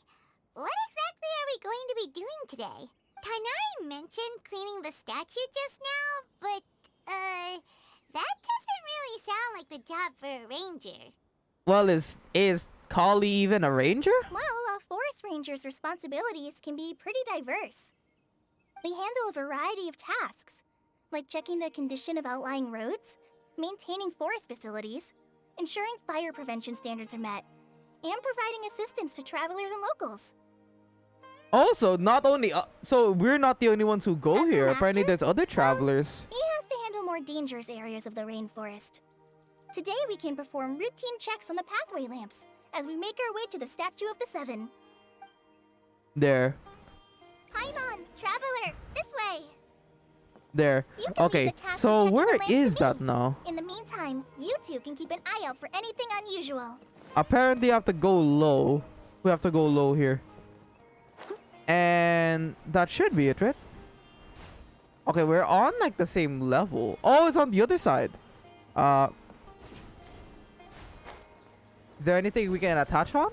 what exactly are we going to be doing today? Tainari mentioned cleaning the statue just now, but, that doesn't really sound like the job for a ranger. Well, is Kale even a ranger? Well, a forest ranger's responsibilities can be pretty diverse. They handle a variety of tasks, like checking the condition of outlying roads, maintaining forest facilities, ensuring fire prevention standards are met, and providing assistance to travelers and locals. Also, not only so we're not the only ones who go As the here. Apparently, master, there's other travelers. He has to handle more dangerous areas of the rainforest. Today we can perform routine checks on the pathway lamps as we make our way to the Statue of the Seven. There, Paimon, traveler, this way! there. You can lead Okay, the task of so checking where the lamps is to that me. now? In the meantime, you two can keep an eye out for anything unusual. Apparently, I have to go low. We have to go low here. And that should be it, right? Okay, we're on like the same level. Oh, it's on the other side. Is there anything we can attach on?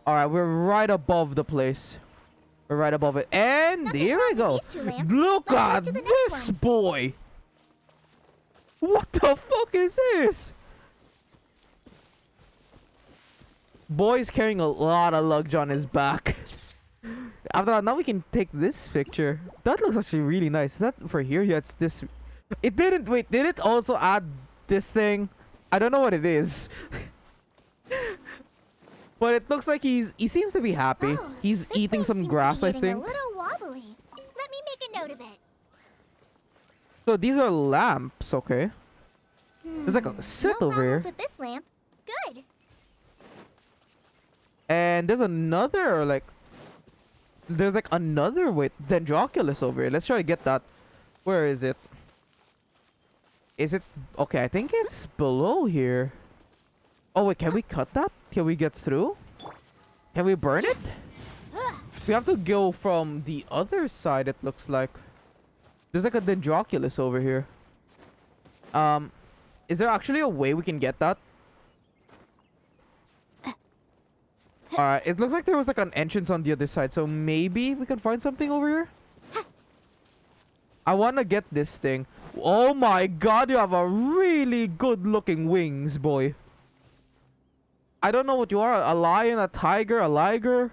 Alright, we're right above the place. We're right above it. And Nothing here we wrong go. with these two lamps. Look Let's at move to the next this ones. boy. What the fuck is this? Boy's carrying a lot of luggage on his back. After that, now we can take this picture. That looks actually really nice. Is that for here? Yeah, it's this. It didn't. Wait, did it also add this thing? I don't know what it is. But it looks like he seems to be happy. Oh, He's this eating thing some seems to grass, be I getting think. a little wobbly. Let me make a note of it. So these are lamps, okay. There's like a sit no over here. problems with this lamp. Good. And there's another, like... There's like another, wait, Dendroculus over here. Let's try to get that. Where is it? Is it... Okay, I think it's below here. Oh, wait, can we cut that? Can we get through? Can we burn it? We have to go from the other side, it looks like. There's like a Dendroculus over here. Is there actually a way we can get that? Alright, it looks like there was like an entrance on the other side, so maybe we can find something over here? I want to get this thing. Oh my god, you have a really good looking wings, boy. I don't know what you are, a lion, a tiger, a liger,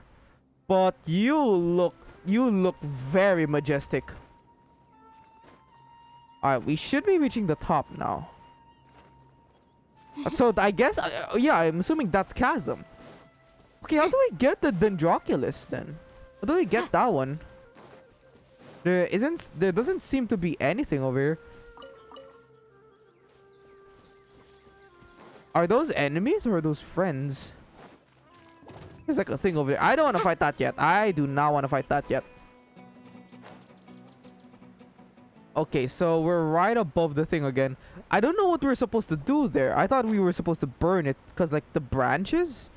but you look very majestic. Alright, we should be reaching the top now. So I guess, yeah, I'm assuming that's chasm. Okay, how do we get the Dendroculus then? How do we get that one? There doesn't seem to be anything over here. Are those enemies or are those friends? There's like a thing over there. I don't want to fight that yet. I do not want to fight that yet. Okay, so we're right above the thing again. I don't know what we're supposed to do there. I thought we were supposed to burn it because like the branches.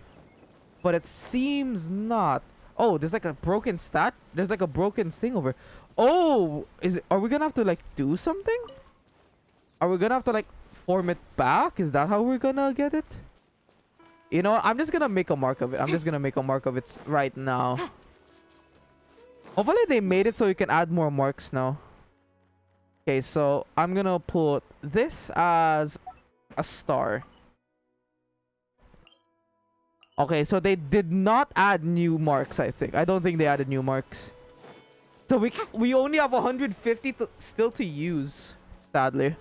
But it seems not. Oh, there's like a broken stat. There's like a broken thing over. Oh, are we gonna have to like do something? Are we gonna have to like form it back? Is that how we're gonna get it? You know, I'm just gonna make a mark of it. I'm just gonna make a mark of it right now. Hopefully they made it so you can add more marks now. Okay, so I'm gonna put this as a star. Okay, so they did not add new marks, I think. I don't think they added new marks. So we only have 150 still to use, sadly.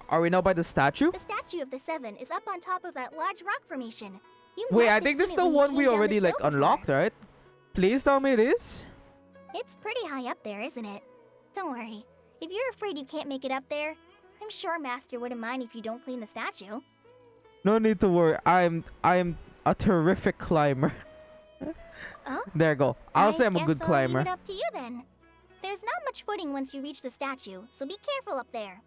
Are we now by the statue? The Statue of the Seven is up on top of that large rock formation. You Wait, must I have think this is seen the it when you one came we down already this like road before. unlocked, right? Please tell me it is. It's pretty high up there, isn't it? Don't worry. If you're afraid you can't make it up there, I'm sure Master wouldn't mind if you don't clean the statue. No need to worry. I'm a terrific climber. Oh? There you go. I'll say I'm a guess good I'll climber. leave it up to you then. There's not much footing once you reach the statue, so be careful up there.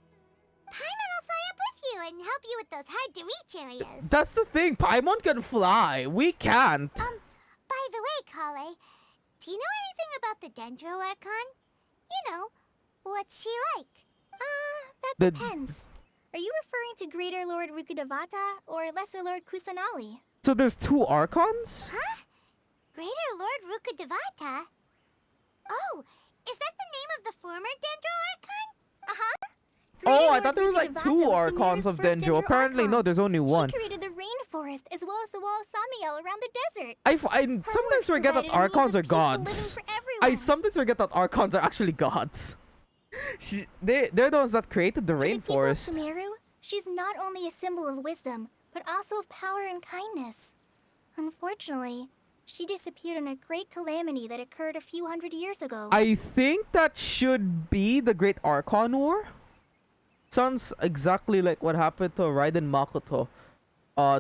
Paimon will fly up with you and help you with those hard-to-reach areas. That's the thing. Paimon can fly. We can't. By the way, Kale, do you know anything about the Dendro Archon? You know, what's she like? That The- depends. Are you referring to Greater Lord Rukudavata or Lesser Lord Kusanali? So there's two Archons? Huh? Greater Lord Rukudavata? Oh, is that the name of the former Dendro Archon? Uh-huh. Oh, I thought there was like two Archons of Dendro. Apparently, no, there's only one. She created the rainforest as well as the wall of Samiel around the desert. I Her sometimes works forget that provided a means Archons of are peaceful living gods. for I everyone. sometimes forget that Archons are actually gods. They're the ones that created the To the people of rainforest. Sumeru, she's not only a symbol of wisdom, but also of power and kindness. Unfortunately, she disappeared in a great calamity that occurred a few hundred years ago. I think that should be the Great Archon War. Sounds exactly like what happened to Raiden Makoto.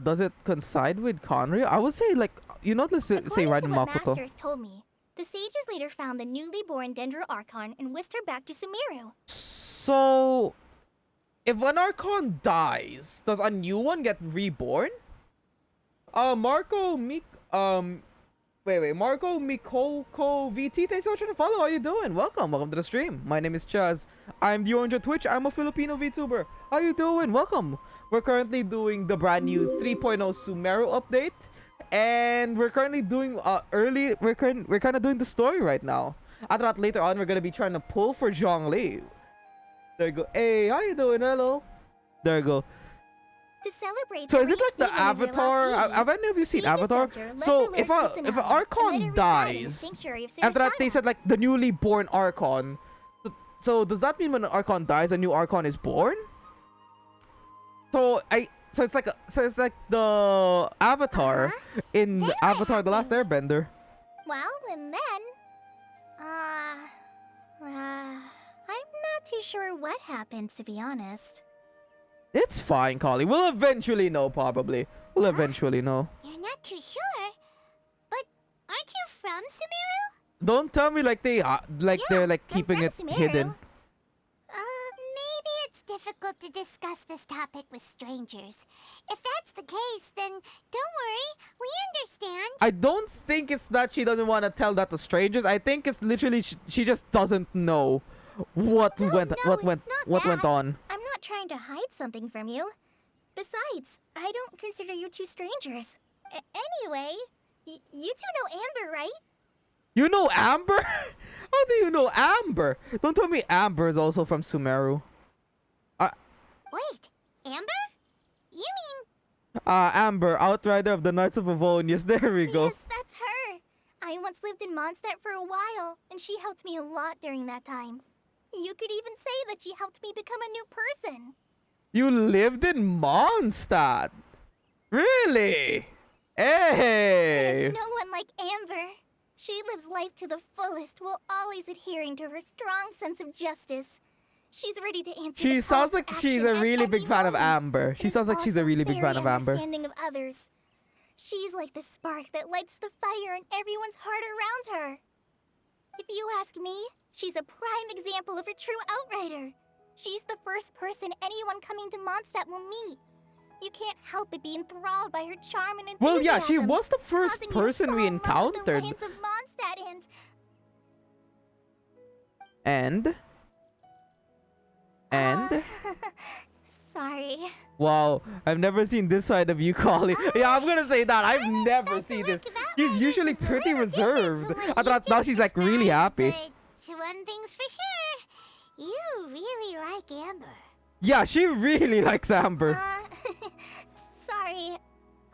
Does it coincide with Conry? I would say like, let's say According Raiden to what Makoto. Masters told me, the sages later found the newly born Dendro Archon and whisked her back to Sumeru. So, if an Archon dies, does a new one get reborn? Marco Mikoko VT, thanks so much for the follow. How you doing? Welcome to the stream. My name is Chaz. I'm the owner of Twitch. I'm a Filipino VTuber. How you doing? Welcome. We're currently doing the brand new 3.0 Sumeru update, and we're currently doing we're kind of doing the story right now. After that, later on, we're gonna be trying to pull for Zhongli. There you go. Hey, how you doing? Hello. There you go. To celebrate So the is it like the reinstatement of their Avatar? lost deity, Have any of you seen sages Avatar? dubbed her So Lesser if Lord an Kusanali and let Archon her reside in the dies, sanctuary of after that they Sirisana. said like the newly born Archon. So does that mean when an Archon dies, a new Archon is born? So it's like the Avatar in Then what Avatar: The Last happened? Airbender. Well, and then, I'm not too sure what happened, to be honest. It's fine, Collie. We'll eventually know, probably. We'll eventually know. You're not too sure? But aren't you from Sumeru? Don't tell me like they're I'm keeping from it Sumeru. hidden. Maybe it's difficult to discuss this topic with strangers. If that's the case, then don't worry. We understand. I don't think it's that she doesn't want to tell that to strangers. I think it's literally she just doesn't know what No, went no, it's not what went that. on. I'm not trying to hide something from you. Besides, I don't consider you two strangers. Anyway, you two know Amber, right? You know Amber? How do you know Amber? Don't tell me Amber is also from Sumeru. Wait, Amber? You mean... Amber, Outrider of the Knights of Avonius. There we go. Yes, that's her. I once lived in Mondstadt for a while, and she helped me a lot during that time. You could even say that she helped me become a new person. You lived in Mondstadt? Really? Hey! There's no one like Amber. She lives life to the fullest while always adhering to her strong sense of justice. She's ready to answer She the sounds call like for she's action a at really any big fan of moment, Amber. She but sounds like she's a also really big fan of very Amber. understanding of others. She's like the spark that lights the fire in everyone's heart around her. If you ask me, she's a prime example of a true outrider. She's the first person anyone coming to Mondstadt will meet. You can't help but be enthralled by her charm and enthusiasm. Well, yeah, she was the first causing you to person we fall in love with the encountered. lands of Mondstadt And? Sorry. Wow, I've never seen this side of you, Collie. Yeah, I'm gonna say that. I've never seen this. She's usually pretty reserved. I thought now she's like really happy. But one thing's for sure. You really like Amber. Yeah, she really likes Amber. Sorry.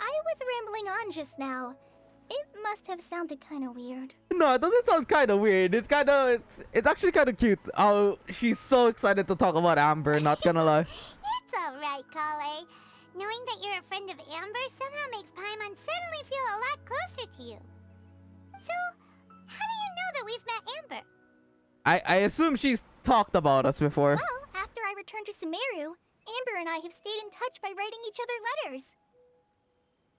I was rambling on just now. It must have sounded kind of weird. No, it doesn't sound kind of weird. It's actually kind of cute. Oh, she's so excited to talk about Amber, not gonna lie. It's alright, Kale. Knowing that you're a friend of Amber somehow makes Paimon suddenly feel a lot closer to you. So, how do you know that we've met Amber? I assume she's talked about us before. Well, after I returned to Sumeru, Amber and I have stayed in touch by writing each other letters.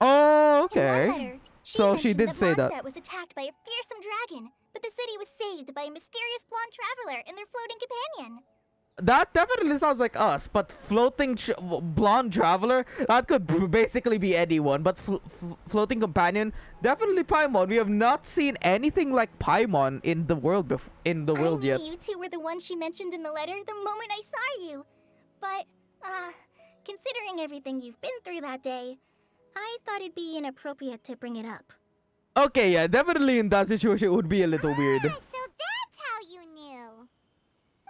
Oh, In one okay. letter, So she mentioned did say that. Mondstadt was attacked by a fearsome dragon, but the city was saved by a mysterious blonde traveler and their floating companion. That definitely sounds like us, but floating blonde traveler, that could basically be anyone. But floating companion, definitely Paimon. We have not seen anything like Paimon in the world I yet. knew you two were the ones she mentioned in the letter the moment I saw you. But, considering everything you've been through that day, I thought it'd be inappropriate to bring it up. Okay, yeah, definitely in that situation it would be a little weird. So that's how you knew.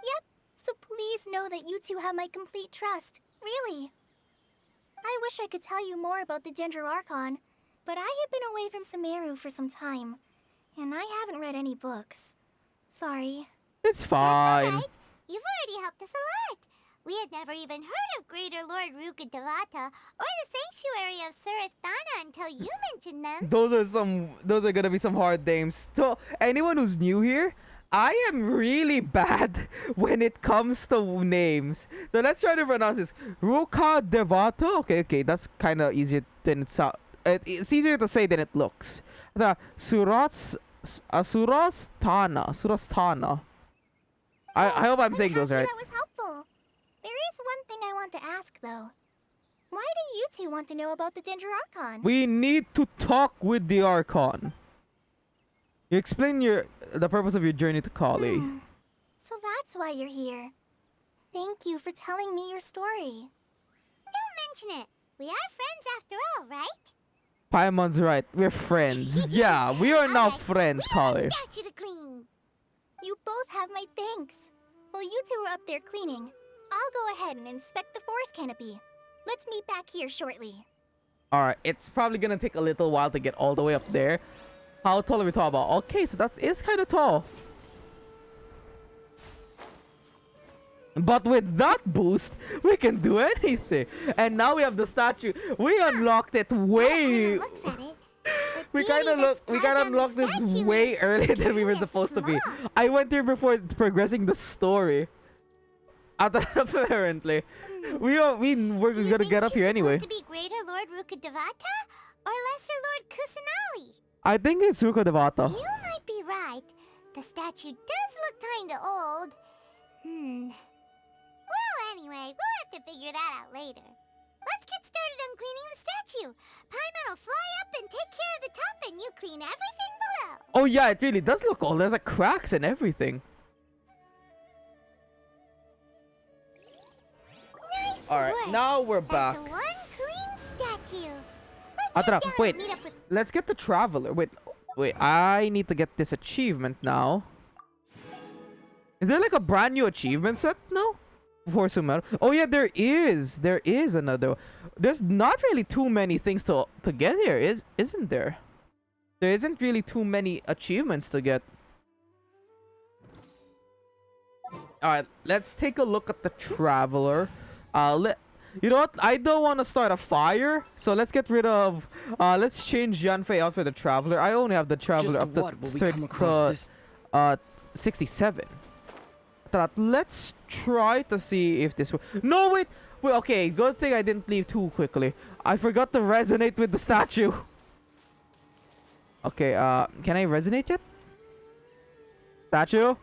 Yep, so please know that you two have my complete trust. Really. I wish I could tell you more about the Dendroarchon, but I have been away from Sumeru for some time, and I haven't read any books. Sorry. It's That's fine. alright. You've already helped us a lot. We had never even heard of Greater Lord Rukkhadevata or the Sanctuary of Surasthana until you mentioned them. Those are gonna be some hard names. So anyone who's new here, I am really bad when it comes to names. So let's try to pronounce this. Rukkhadevata. Okay, that's kind of easier than it sounds. It's easier to say than it looks. The Surasthana. I hope I'm saying those right. That was helpful. There is one thing I want to ask, though. Why do you two want to know about the Dendroarchon? We need to talk with the Archon. You explain the purpose of your journey to Kali. So that's why you're here. Thank you for telling me your story. Don't mention it. We are friends after all, right? Paimon's right. We're friends. Yeah, we are now Alright, friends, we have Kali. a statue to clean. You both have my thanks. While you two are up there cleaning, I'll go ahead and inspect the forest canopy. Let's meet back here shortly. Alright, it's probably gonna take a little while to get all the way up there. How tall are we talking about? Okay, so that is kind of tall. But with that boost, we can do anything. And now we have the statue. We unlocked it way. Looks at it. We kind of unlocked this way earlier than we were supposed to be. I went here before progressing the story. Apparently, we're gonna get up here anyway. To be Greater Lord Rukkhadevata or Lesser Lord Kusanali? I think it's Rukkhadevata. You might be right. The statue does look kinda old. Well, anyway, we'll have to figure that out later. Let's get started on cleaning the statue. Paimon will fly up and take care of the top, and you clean everything below. Oh yeah, it really does look old. There's like cracks and everything. Nice Alright, work. now we're back. That's one clean statue. Let's Atara, head down wait. and meet up with... Let's get the traveler. Wait, I need to get this achievement now. Is there like a brand new achievement set? No? For Sumeru? Oh yeah, there is. There is another. There's not really too many things to get here, isn't there? There isn't really too many achievements to get. Alright, let's take a look at the traveler. You know what? I don't want to start a fire, so let's get rid of. Let's change Yanfei out for the traveler. I only have the traveler Just up to what will we come across 67. Let's try to see if this. No, wait. Okay, good thing I didn't leave too quickly. I forgot to resonate with the statue. Okay, can I resonate yet? Statue?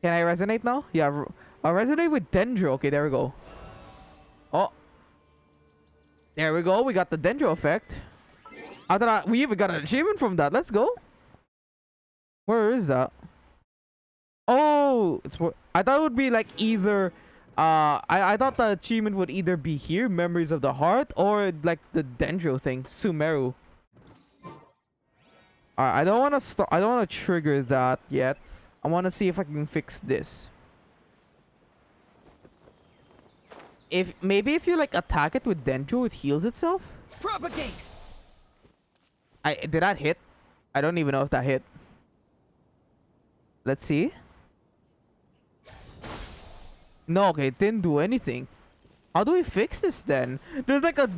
Can I resonate now? Yeah, I'll resonate with Dendro. Okay, there we go. Oh. There we go. We got the Dendro effect. I thought we even got an achievement from that. Let's go. Where is that? Oh, I thought it would be like either I thought the achievement would either be here, Memories of the Heart, or like the Dendro thing, Sumeru. Alright, I don't want to trigger that yet. I want to see if I can fix this. Maybe if you like attack it with Dendro, it heals itself. Propagate! Did that hit? I don't even know if that hit. Let's see. No, okay, it didn't do anything. How do we fix this then? There's like a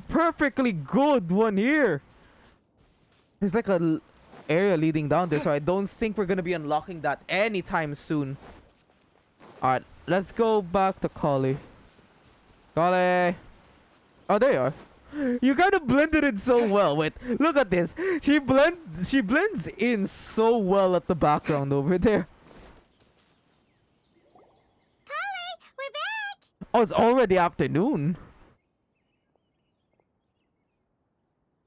perfectly good one here. There's like a area leading down there, so I don't think we're gonna be unlocking that anytime soon. Alright, let's go back to Kali. Kali. Oh, there you are. You kind of blended in so well. Wait, look at this. She blends in so well at the background over there. Kale, we're back! Oh, it's already afternoon.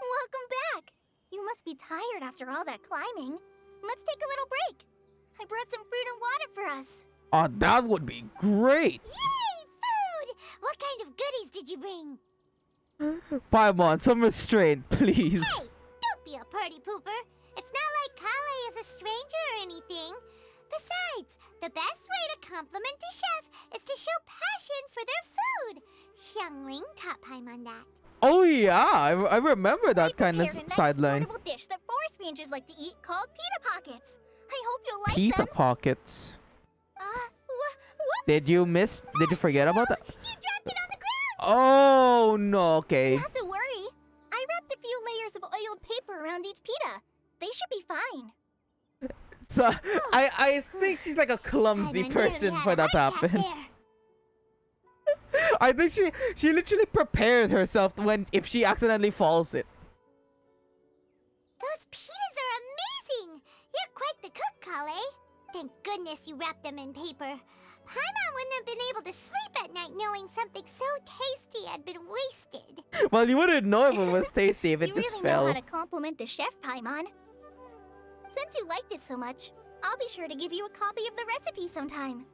Welcome back. You must be tired after all that climbing. Let's take a little break. I brought some fruit and water for us. Oh, that would be great. Yay, food! What kind of goodies did you bring? Paimon, some restraint, please. Hey, don't be a party pooper. It's not like Kale is a stranger or anything. Besides, the best way to compliment a chef is to show passion for their food. Xiangling taught Paimon that. Oh yeah, I remember that kind of prepared a nice sideline. portable dish that forest rangers like to eat called pita pockets. I hope you'll like Pita them. pockets. What? Did you forget about that? You dropped it on the ground. Oh no, okay. Not to worry. I wrapped a few layers of oiled paper around each pita. They should be fine. So I think she's like a clumsy person for that to happen. I think she literally prepared herself if she accidentally falls it. Those pitas are amazing! You're quite the cook, Kale. Thank goodness you wrapped them in paper. Paimon wouldn't have been able to sleep at night knowing something so tasty had been wasted. Well, you wouldn't know if it was tasty if it You just really fell. know how to compliment the chef, Paimon. Since you liked it so much, I'll be sure to give you a copy of the recipe sometime.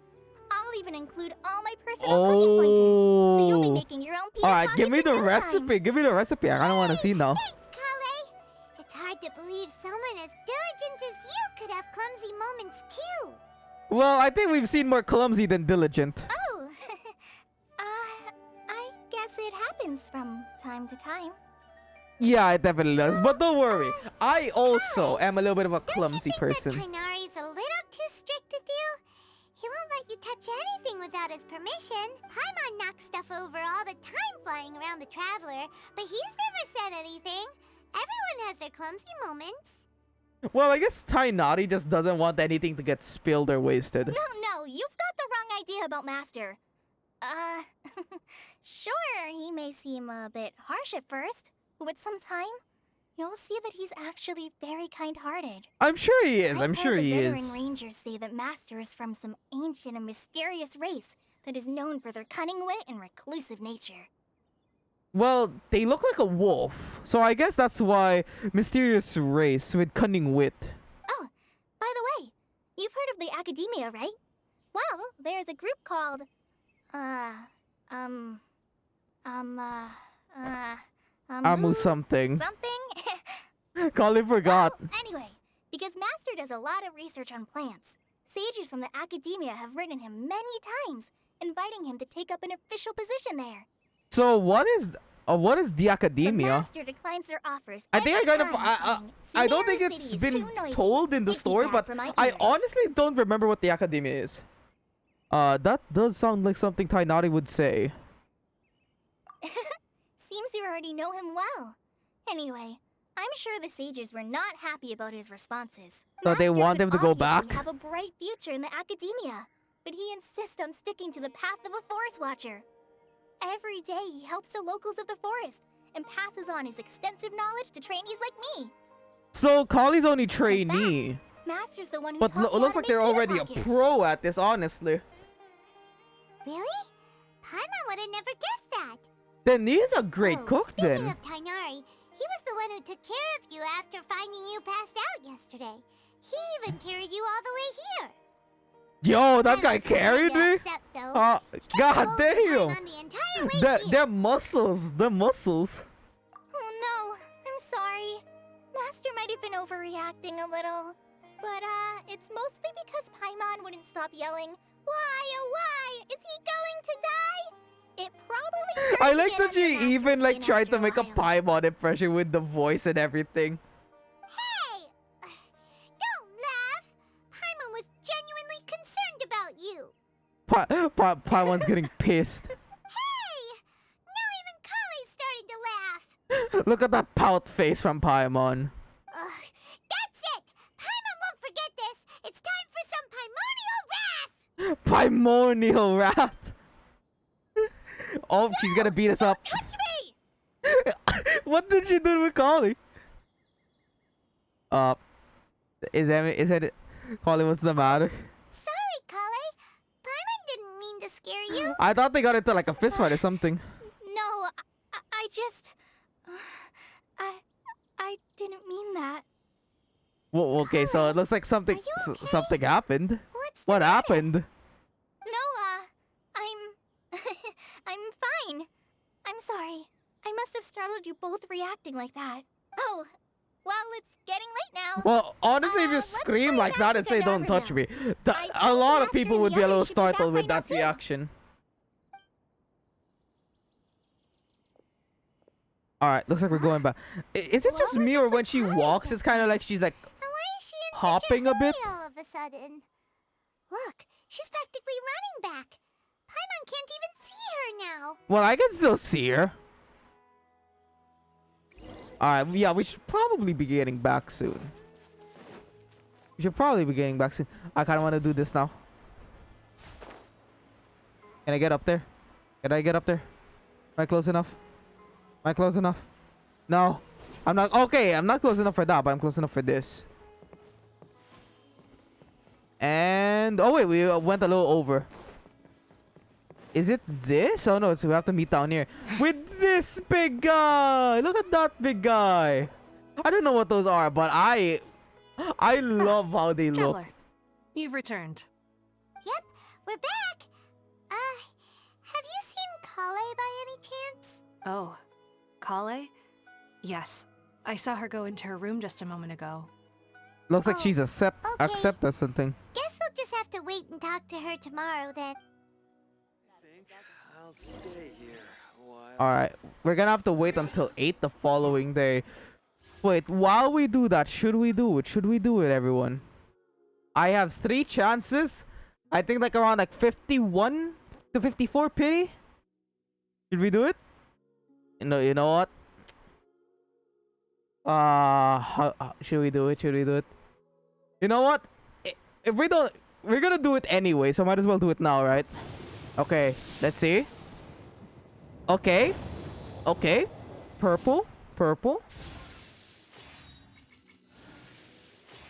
I'll even include all my personal cooking pointers, so you'll be making your own pita Alright, give pockets me in the no recipe. time. Give me the recipe. I kind of want to see now. Thanks, Kale. It's hard to believe someone as diligent as you could have clumsy moments too. Well, I think we've seen more clumsy than diligent. Oh, I guess it happens from time to time. Yeah, it definitely does. But don't worry. I also am a little bit of a clumsy Don't you person. think that Kainari's a little too strict with you? He won't let you touch anything without his permission. Paimon knocks stuff over all the time flying around the Traveler, but he's never said anything. Everyone has their clumsy moments. Well, I guess Tainari just doesn't want anything to get spilled or wasted. No, you've got the wrong idea about Master. Sure, he may seem a bit harsh at first, but with some time, you'll see that he's actually very kind-hearted. I'm sure he is. I've I'm heard sure the he is. Withering Rangers say that Master is from some ancient and mysterious race that is known for their cunning wit and reclusive nature. Well, they look like a wolf. So I guess that's why mysterious race with cunning wit. Oh, by the way, you've heard of the Academia, right? Well, there's a group called, Amu something. something? Colin forgot. Well, anyway, because Master does a lot of research on plants, sages from the Academia have written him many times, inviting him to take up an official position there. So what is the But academia? Master declines their offers. I think I every kind of time, I don't saying, think "Sumeru it's City is been too noisy. told in the It'd be story, bad but for my I ears." honestly don't remember what the academia is. That does sound like something Tainari would say. Seems you already know him well. Anyway, I'm sure the sages were not happy about his responses. So they Master want could him to go obviously back? have a bright future in the Academia, but he insists on sticking to the path of a forest watcher. Every day he helps the locals of the forest and passes on his extensive knowledge to trainees like me. So Kali's only trainee, Master's the one who but taught me how looks to like make they're pita already a pockets. pro at this, honestly. Really? Paimon would have never guessed that. Then he's a great cook Speaking then. of Tainari, he was the one who took care of you after finding you passed out yesterday. He even carried you all the way here. Yo, that I guy was kinda carried me? upset, though. Kept God holding damn. Paimon the entire way here. Their muscles, the muscles. Oh no, I'm sorry. Master might have been overreacting a little. But, it's mostly because Paimon wouldn't stop yelling, "Why, oh why? Is he going to die?" It probably started I to like get that under she Master's even like skin tried after to make a while. Paimon impression with the voice and everything. Hey! Don't laugh! Paimon was genuinely concerned about you. Paimon's getting pissed. Hey! Now even Kali's starting to laugh. Look at that pout face from Paimon. Ugh, that's it! Paimon won't forget this! It's time for some primordial wrath! primordial wrath. Oh, she's gonna beat us up. Touch me! What did she do with Collie? Is that Collie? What's the matter? Sorry, Kale. Paimon didn't mean to scare you. I thought they got into like a fist fight or something. No, I just... I didn't mean that. Well, okay, so it looks like something Are you okay? something happened. What's What the matter? happened? No, I'm... I'm fine. I'm sorry. I must have startled you both reacting like that. Oh, well, it's getting late now. Well, honestly, if you let's scream hurry like back that to and say "Don't Gandharva touch now. me," I a think lot the of people master would and be a the little others should be back startled by with now, that too. reaction. All right, looks like we're going back. Is it What just was me it or with when she Kale walks, just it's kind of like she's like Why is she in hopping such a bit? hurry all of a sudden? Look, she's practically running back. Paimon can't even see her now. Well, I can still see her. Alright, yeah, we should probably be getting back soon. We should probably be getting back soon. I kind of want to do this now. Can I get up there? Can I get up there? Am I close enough? Am I close enough? No. I'm not. Okay, I'm not close enough for that, but I'm close enough for this. And... Oh, wait, we went a little over. Is it this? Oh no, so we have to meet down here with this big guy. Look at that big guy. I don't know what those are, but I love how they look. Traveler, you've returned. Yep, we're back. Have you seen Kale by any chance? Oh, Kale? Yes. I saw her go into her room just a moment ago. Looks like Oh, she's okay. accept or something. Guess we'll just have to wait and talk to her tomorrow then. I'll stay here a while. All right, we're gonna have to wait until 8 the following day. Wait, while we do that, should we do it? Should we do it, everyone? I have 3 chances. I think like around like 51 to 54 pity. Should we do it? No, you know what? Should we do it? Should we do it? You know what? If we don't, we're gonna do it anyway, so might as well do it now, right? Okay, let's see. Okay. Okay. Purple. Purple.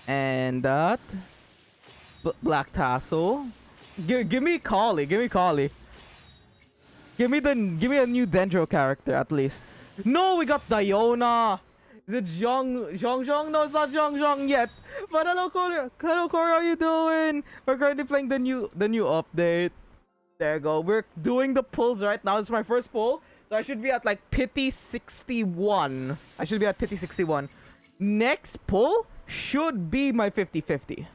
And that. Black tassel. Give me Collie. Give me Collie. Give me a new Dendro character at least. No, we got Diona. Is it Zhong? No, it's not Zhong yet. But hello, Corey. Hello, Corey. How you doing? We're currently playing the new update. There you go. We're doing the pulls right now. This is my first pull. So I should be at like pity 61. I should be at pity 61. Next pull should be my 50-50.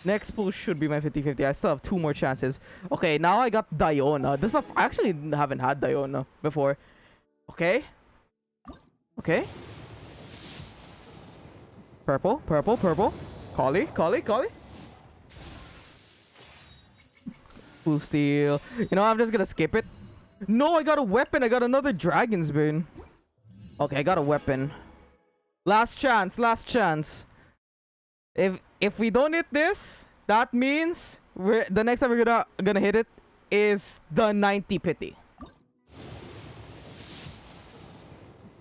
Next pull should be my 50-50. I still have 2 more chances. Okay, now I got Diona. I actually haven't had Diona before. Okay. Okay. Purple. Collie. Full steel. You know, I'm just gonna skip it. No, I got a weapon. I got another Dragon's Bane. Okay, I got a weapon. Last chance. If we don't hit this, that means the next time we're gonna hit it is the 90 pity.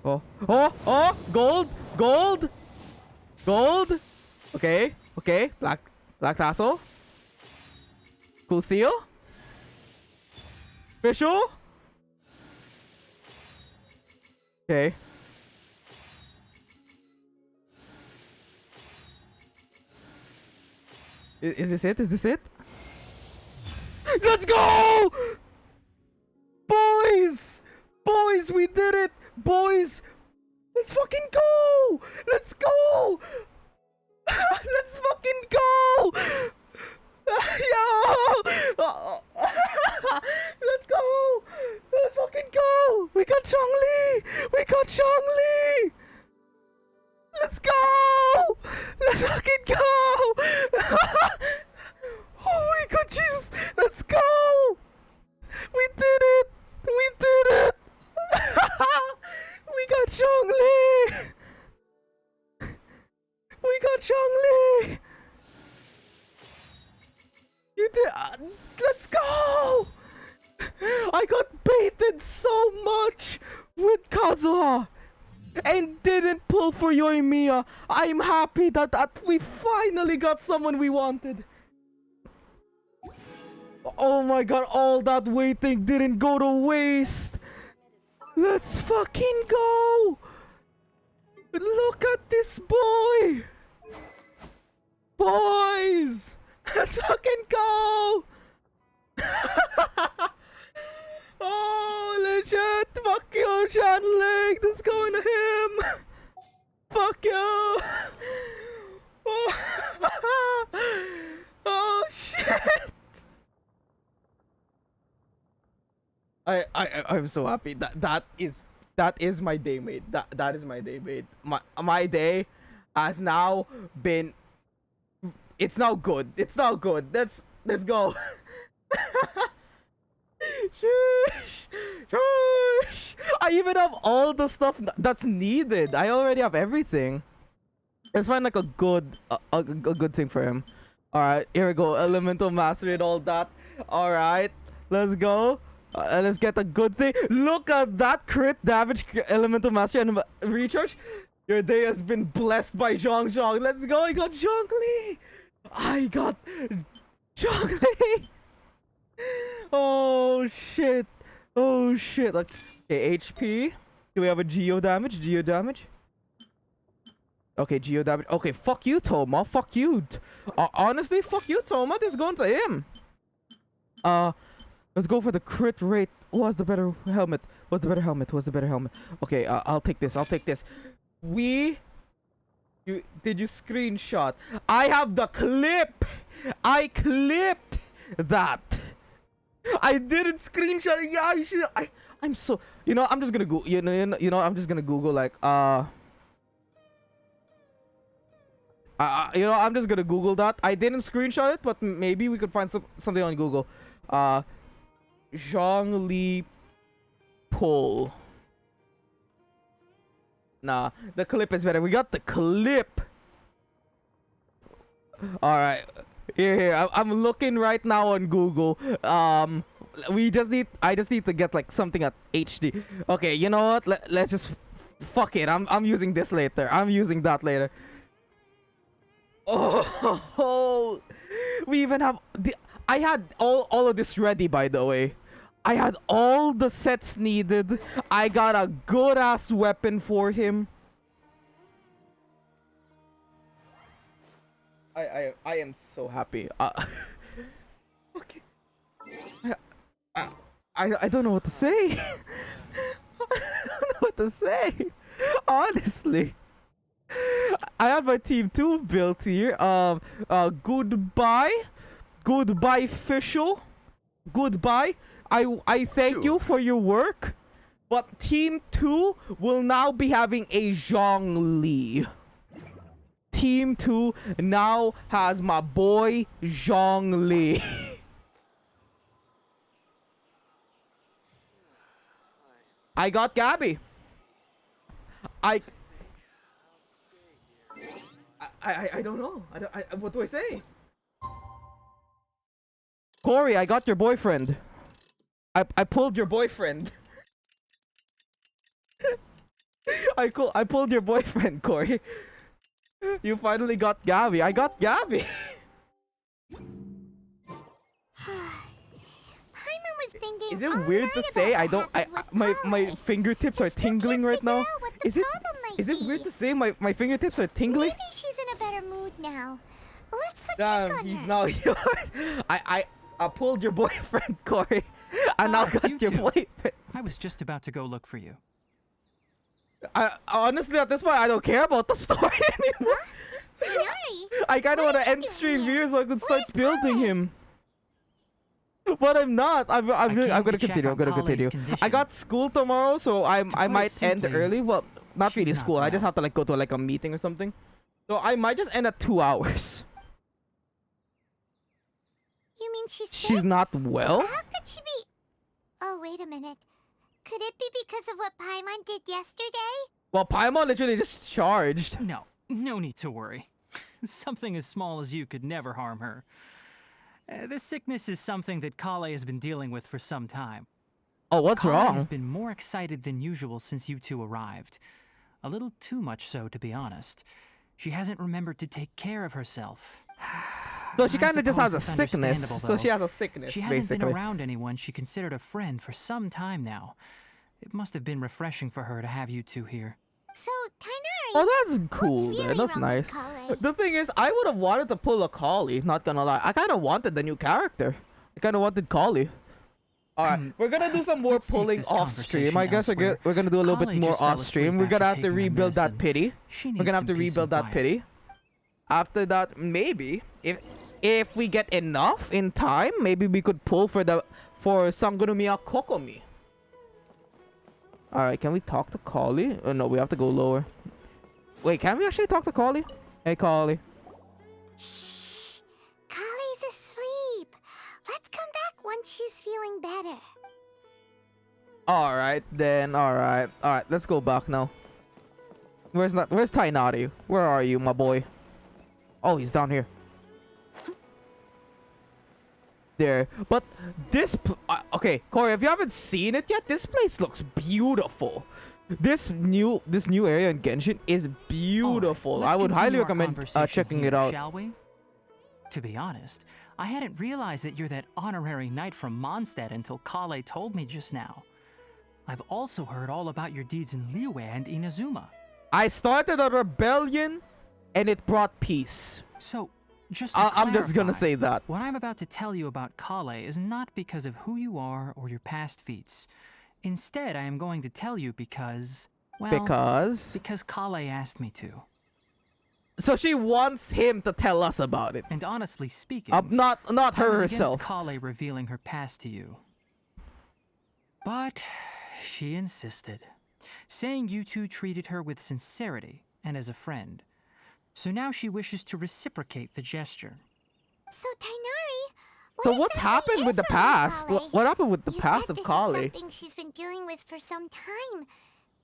Oh, gold. Okay. Black tassel. Cool steel. Official. Okay. Is this it? Let's go! Boys, we did it! Boys! Let's fucking go! Let's go! Let's fucking go! Yo! Let's go! Let's fucking go! We got Zhongli! Let's go! Let's fucking go! Oh my god, Jesus! Let's go! We did it! We got Zhongli! You did. Let's go! I got baited so much with Kazuha and didn't pull for Yoimiya. I'm happy that we finally got someone we wanted. Oh my god, all that waiting didn't go to waste. Let's fucking go! Look at this boy! Boys! Let's fucking go! Oh, legit! Fuck you, Chanling! This is going to him! Fuck you! Oh, oh shit! I'm so happy. That is my day mate. That is my day mate. My day has now been. It's now good. It's now good. Let's go. Sheesh. Sheesh. I even have all the stuff that's needed. I already have everything. Let's find like a good thing for him. All right, here we go. Elemental mastery and all that. All right, let's go. Let's get a good thing. Look at that crit damage, elemental mastery and recharge. Your day has been blessed by Zhong. Let's go. I got Zhongli. I got Zhongli. Oh shit. Oh shit. Okay, HP. Do we have a Geo damage? Okay, Geo damage. Okay, fuck you, Toma. Fuck you. Honestly, fuck you, Toma. This is going to him. Let's go for the crit rate. What's the better helmet? Okay, I'll take this. Did you screenshot? I have the clip. I clipped that. I didn't screenshot it. Yeah, you should. I'm so. I'm just gonna go. I'm just gonna Google like I'm just gonna Google that. I didn't screenshot it, but maybe we could find something on Google. Zhongli pull. Nah, the clip is better. We got the clip. All right, here. I'm looking right now on Google. I just need to get like something at HD. Okay, you know what? Let's just fuck it. I'm using this later. I'm using that later. Oh, we even have I had all of this ready, by the way. I had all the sets needed. I got a good ass weapon for him. I am so happy. Okay. I don't know what to say. I don't know what to say. Honestly. I have my team 2 built here. Goodbye, official. Goodbye. I thank you for your work, but Team 2 will now be having a Zhongli. Team 2 now has my boy Zhongli. I got Gabby. I don't know. What do I say? Corey, I got your boyfriend. I pulled your boyfriend. I pulled your boyfriend, Corey. You finally got Gabby. I got Gabby. Is it weird to say I don't? My fingertips are tingling right now. Is it weird to say my fingertips are tingling? Maybe she's in a better mood now. Let's go check Damn, on he's her. now yours. I pulled your boyfriend, Corey. I now it's got you your two. boyfriend. I was just about to go look for you. Honestly, at this point, I don't care about the story anymore. Tighnari, I kind of what want are to you end doing stream here? here so I could start Where's building Kale? him. But I'm not. I'm came gonna to check continue. I'm on gonna Kale's continue. I condition. got school tomorrow, so I might end simply, early. Well, not she's really not school. I just well. have to like go to like a meeting or something. So I might just end at 2 hours. You mean she's sick? She's not well? How could she be? Oh, wait a minute. Could it be because of what Paimon did yesterday? Well, Paimon literally just charged. No need to worry. Something as small as you could never harm her. This sickness is something that Kale has been dealing with for some time. Oh, what's Kale wrong? has been more excited than usual since you two arrived. A little too much so, to be honest. She hasn't remembered to take care of herself. So she I kind of just has a suppose it's sickness. understandable, So she though. has a sickness, She hasn't basically. been around anyone she considered a friend for some time now. It must have been refreshing for her to have you two here. So, Tainari, Oh, that's cool. what's Then. really That's wrong nice. with Kale? The thing is, I would have wanted to pull a Kali. Not gonna lie, I kind of wanted the new character. I kind of wanted Kali. All right, we're gonna do some more let's take pulling this off stream. conversation I guess elsewhere. we're gonna do a little Kale bit more just fell off stream. asleep We're gonna after have to taking her rebuild that medicine. pity. She We're needs gonna have some to peace and rebuild that quiet. pity. After that, maybe if we get enough in time, maybe we could pull for Sangonomiya Kokomi. All right, can we talk to Kali? Oh no, we have to go lower. Wait, can we actually talk to Kali? Hey, Kali. Shh. Kale's asleep. Let's come back once she's feeling better. All right, then. All right. Let's go back now. Where's Tainari? Where are you, my boy? Oh, he's down here. There. But this... okay, Corey, if you haven't seen it yet, this place looks beautiful. This new area in Genshin is beautiful. Alright, I would let's highly continue our recommend conversation checking here, it out. Shall we? To be honest, I hadn't realized that you're that honorary knight from Mondstadt until Kale told me just now. I've also heard all about your deeds in Liyue and Inazuma. I started a rebellion, and it brought peace. So, just to I'm just gonna clarify, say that. what I'm about to tell you about Kale is not because of who you are or your past feats. Instead, I am going to tell you because, well, because Kale asked me to. So she wants him to tell us about it. And honestly speaking, Not I her was herself. against Kale revealing her past to you. But she insisted, saying you two treated her with sincerity and as a friend. So now she wishes to reciprocate the gesture. So, Tainari, So what what's exactly happened is with the wrong past? Kale? What happened with the You past said of this Kale? is something she's been dealing with for some time.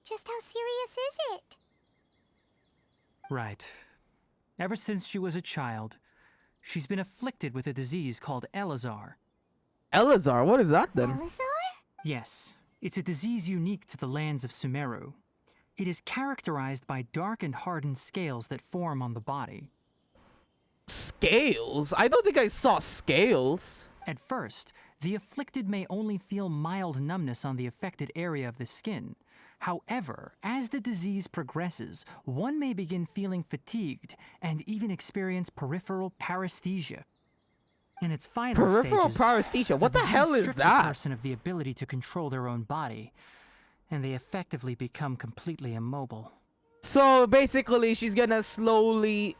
Just how serious is it? Right. Ever since she was a child, she's been afflicted with a disease called Elazar. Elazar, what is that then? Elazar? Yes, it's a disease unique to the lands of Sumeru. It is characterized by dark and hardened scales that form on the body. Scales? I don't think I saw scales. At first, the afflicted may only feel mild numbness on the affected area of the skin. However, as the disease progresses, one may begin feeling fatigued and even experience peripheral paresthesia. In its final Peripheral stages, paresthesia. What the disease hell is strips a that? person of the ability to control their own body, and they effectively become completely immobile. So basically, she's gonna slowly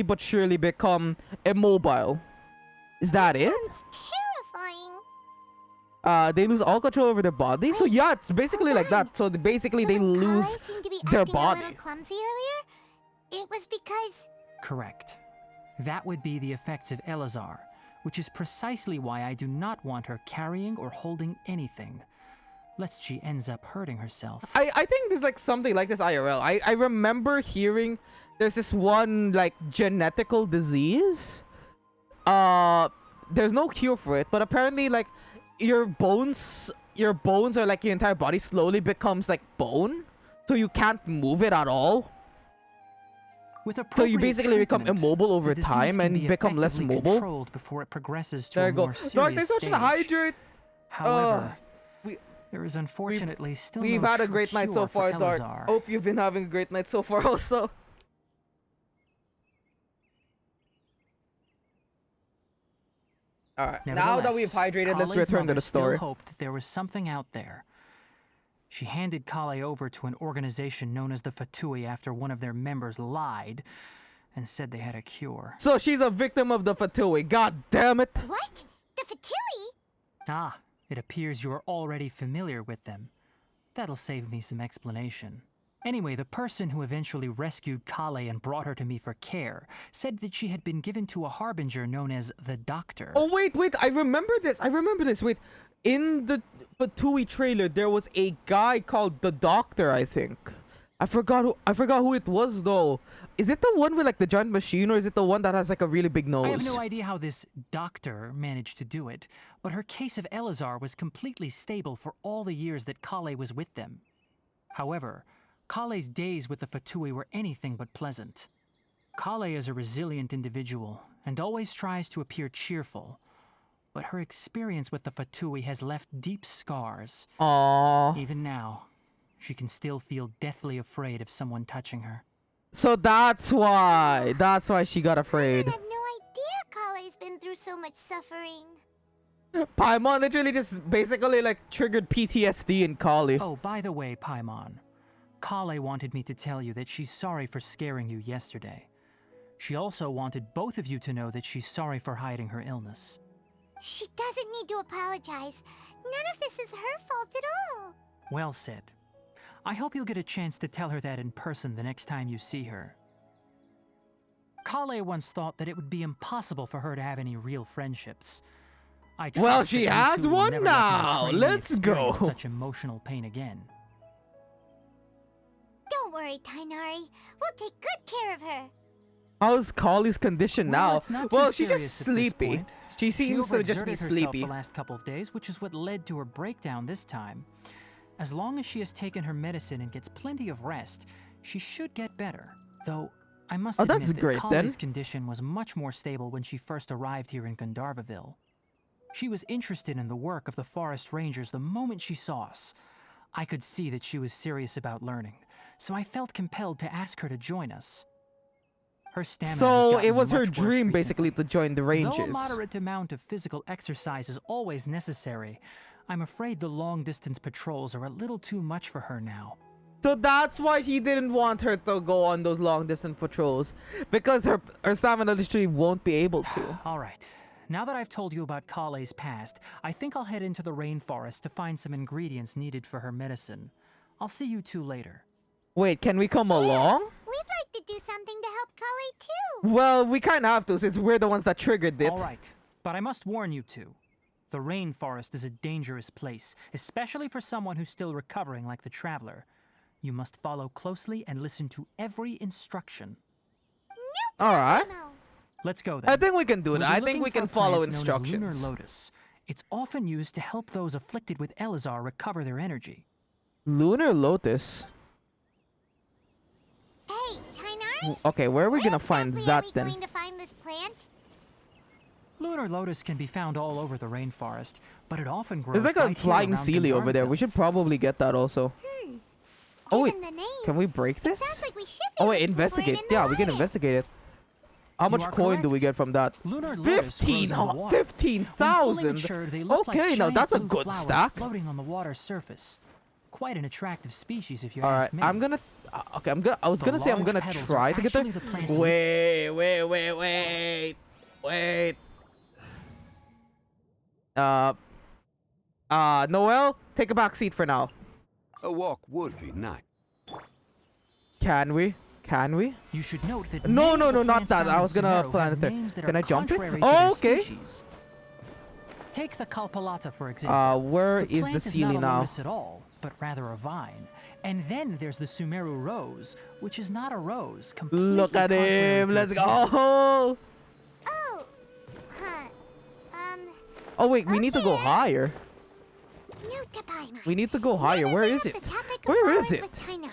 but surely become immobile. Is that it? Sounds terrifying. They lose all control over their body. So yeah, it's basically Hold like that. on. So basically, So they when lose Kale seemed to be their acting a body. little clumsy earlier, it was because... Correct. That would be the effects of Elazar, which is precisely why I do not want her carrying or holding anything, lest she ends up hurting herself. I think there's like something like this IRL. I remember hearing there's this one like genetical disease. There's no cure for it, but apparently like your bones are like your entire body slowly becomes like bone, so you can't move it at all. With So you appropriate basically become treatment, immobile over the disease time can and be become less effectively mobile. controlled before it progresses to There a you go. more Dark, serious thanks so much for the stage. hydrate. However, we- there is unfortunately still We've no had a true great night so cure for far, Dark. Elazar. Hope you've been having a great night so far also. Alright, now that we've hydrated, let's Kale's return to mother the story. Still hoped there was something out there. She handed Kale over to an organization known as the Fatui after one of their members lied and said they had a cure. So she's a victim of the Fatui. God damn it. What? The Fatui? Ah, it appears you are already familiar with them. That'll save me some explanation. Anyway, the person who eventually rescued Kale and brought her to me for care said that she had been given to a harbinger known as the Doctor. Oh, wait. I remember this. Wait. In the Fatui trailer, there was a guy called the Doctor, I think. I forgot who it was though. Is it the one with like the giant machine, or is it the one that has like a really big nose? I have no idea how this doctor managed to do it, but her case of Elazar was completely stable for all the years that Kale was with them. However, Kale's days with the Fatui were anything but pleasant. Kale is a resilient individual and always tries to appear cheerful, but her experience with the Fatui has left deep scars. Aww. Even now, she can still feel deathly afraid of someone touching her. So that's why she got afraid. I had no idea Kale's been through so much suffering. Paimon literally just basically like triggered PTSD in Kali. Oh, by the way, Paimon, Kale wanted me to tell you that she's sorry for scaring you yesterday. She also wanted both of you to know that she's sorry for hiding her illness. She doesn't need to apologize. None of this is her fault at all. Well said. I hope you'll get a chance to tell her that in person the next time you see her. Kale once thought that it would be impossible for her to have any real friendships. I trust Well, that she you has two will one never let my now. trainee Let's go. experience such emotional pain again. Don't worry, Tainari. We'll take good care of her. How's Kali's condition Well, now? it's not too Well, she's serious just at this sleepy. point. She seems to just overexerted be herself sleepy. the last couple of days, which is what led to her breakdown this time. As long as she has taken her medicine and gets plenty of rest, she should get better. Though, I must admit that's that great, then. Kale's condition was much more stable when she first arrived here in Gandharvaville. She was interested in the work of the forest rangers the moment she saw us. I could see that she was serious about learning, so I felt compelled to ask her to join us. Her stamina has So gotten it was her much worse dream basically recently. to join the Though a Rangers. moderate amount of physical exercise is always necessary, I'm afraid the long-distance patrols are a little too much for her now. So that's why he didn't want her to go on those long distance patrols, because her stamina literally won't be able to. All right. Now that I've told you about Kale's past, I think I'll head into the rainforest to find some ingredients needed for her medicine. I'll see you two later. Wait, can we come along? We'd like to do something to help Kale too. Well, we kind of have to since we're the ones that triggered it. All right, but I must warn you two. The rainforest is a dangerous place, especially for someone who's still recovering like the traveler. You must follow closely and listen to every instruction. All right. No. Let's go then. I think we can do it. We'll be I think looking we for can a follow plant known as Lunar instructions. Lotus. It's often used to help those afflicted with Elazar recover their energy. Lunar Lotus. Hey, Tainari. Okay, where are we Where gonna find exactly that are we then? going to find this plant? Lunar Lotus can be found all over the rainforest, but it often grows There's like a right here flying around Sealy over there. Gandharville. We should probably get that also. Oh wait, Given the name, can we break it this? sounds like we should be Oh wait, looking for it investigate. in the Yeah, we can water. investigate it. How You much are coin do we correct. get from that? Lunar Lotus grows in the water. When fully 15,000. matured, they look like Okay, now giant that's a blue good flowers stack. floating on the water's surface. Quite an attractive species, if you All right, ask me. I'm gonna. Okay, I was The gonna say I'm large gonna petals try are to get there. actually the plant's Wait. Noel, take a back seat for now. A walk would be nice. Can we? Can we? You should note that No, many no, of the no, not plants that. found I in was gonna Sumeru plant have it there. names that Can are I jump it? contrary Oh, to their okay. species. Take the Kalpalata, for example. Where The is plant the is Sealy not a now? lotus at all, but rather a vine. And then there's the Sumeru rose, which is not a rose. Completely Look at contrary him. to Let's its go. name. Oh. Huh. Oh wait, we need to go Okay. higher. Note to Paimon. We need to go higher. Never Where bring is up it? the topic of Where is flowers it? with Tainari.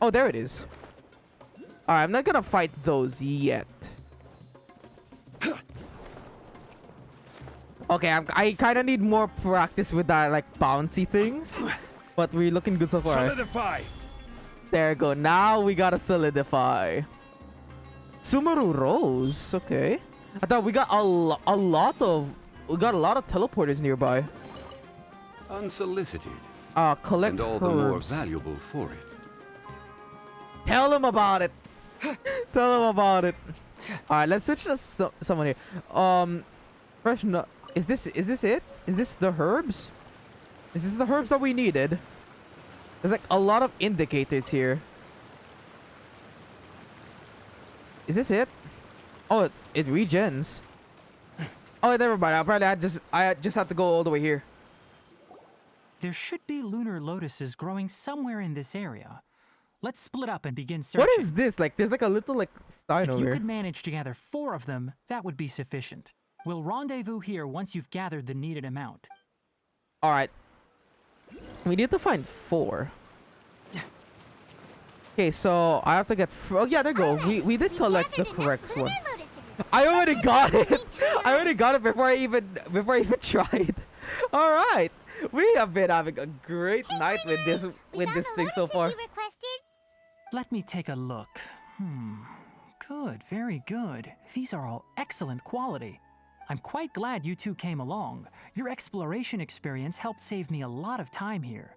Oh, there it is. Alright, I'm not gonna fight those yet. Okay, I kind of need more practice with that, like, bouncy things. But we're looking good so far. Solidify! There we go. Now we gotta solidify. Sumeru Rose. Okay. I thought we got a lot of teleporters nearby. Unsolicited, Collect and all the more herbs. valuable for it. Tell them about it. Tell them about it. All right, let's switch to someone here. Fresh nut. Is this it? Is this the herbs? Is this the herbs that we needed? There's like a lot of indicators here. Is this it? Oh, it regens. Oh, never mind. Apparently, I just have to go all the way here. There should be lunar lotuses growing somewhere in this area. Let's split up and begin searching. What is this? Like, there's like a little like sign If over you here. could manage to gather 4 of them, that would be sufficient. We'll rendezvous here once you've gathered the needed amount. All right. We need to find 4. Okay, so I have to get. Oh yeah, there you go. We did collect the correct one. I already got it. I already got it before I even tried. All right. We have been having a great night with this thing so far. Let me take a look. Good, very good. These are all excellent quality. I'm quite glad you two came along. Your exploration experience helped save me a lot of time here.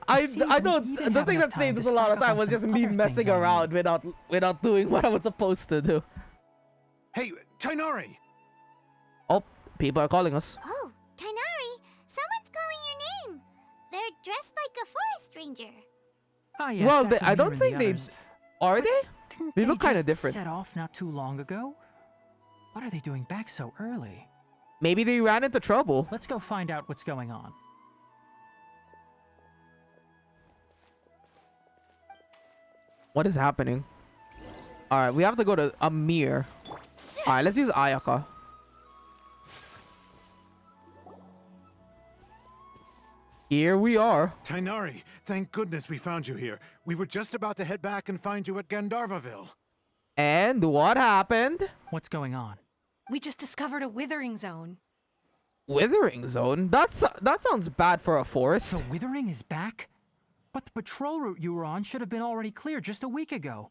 I don't think that saved us a lot of time. Was just me messing around without doing what I was supposed to do. Hey, Tainari! Oh, people are calling us. Oh, Tainari, someone's calling your name. They're dressed like a forest ranger. Ah, yes, Well, that's I Amir don't and think the they others. are they. Didn't They look kind of just different. set off not too long ago? What are they doing back so early? Maybe they ran into trouble. Let's go find out what's going on. What is happening? All right, we have to go to Amir. All right, let's use Ayaka. Here we are. Tainari, thank goodness we found you here. We were just about to head back and find you at Gandharvaville. And what happened? What's going on? We just discovered a withering zone. Withering zone? That sounds bad for a forest. The Withering is back? But the patrol route you were on should have been already clear just a week ago.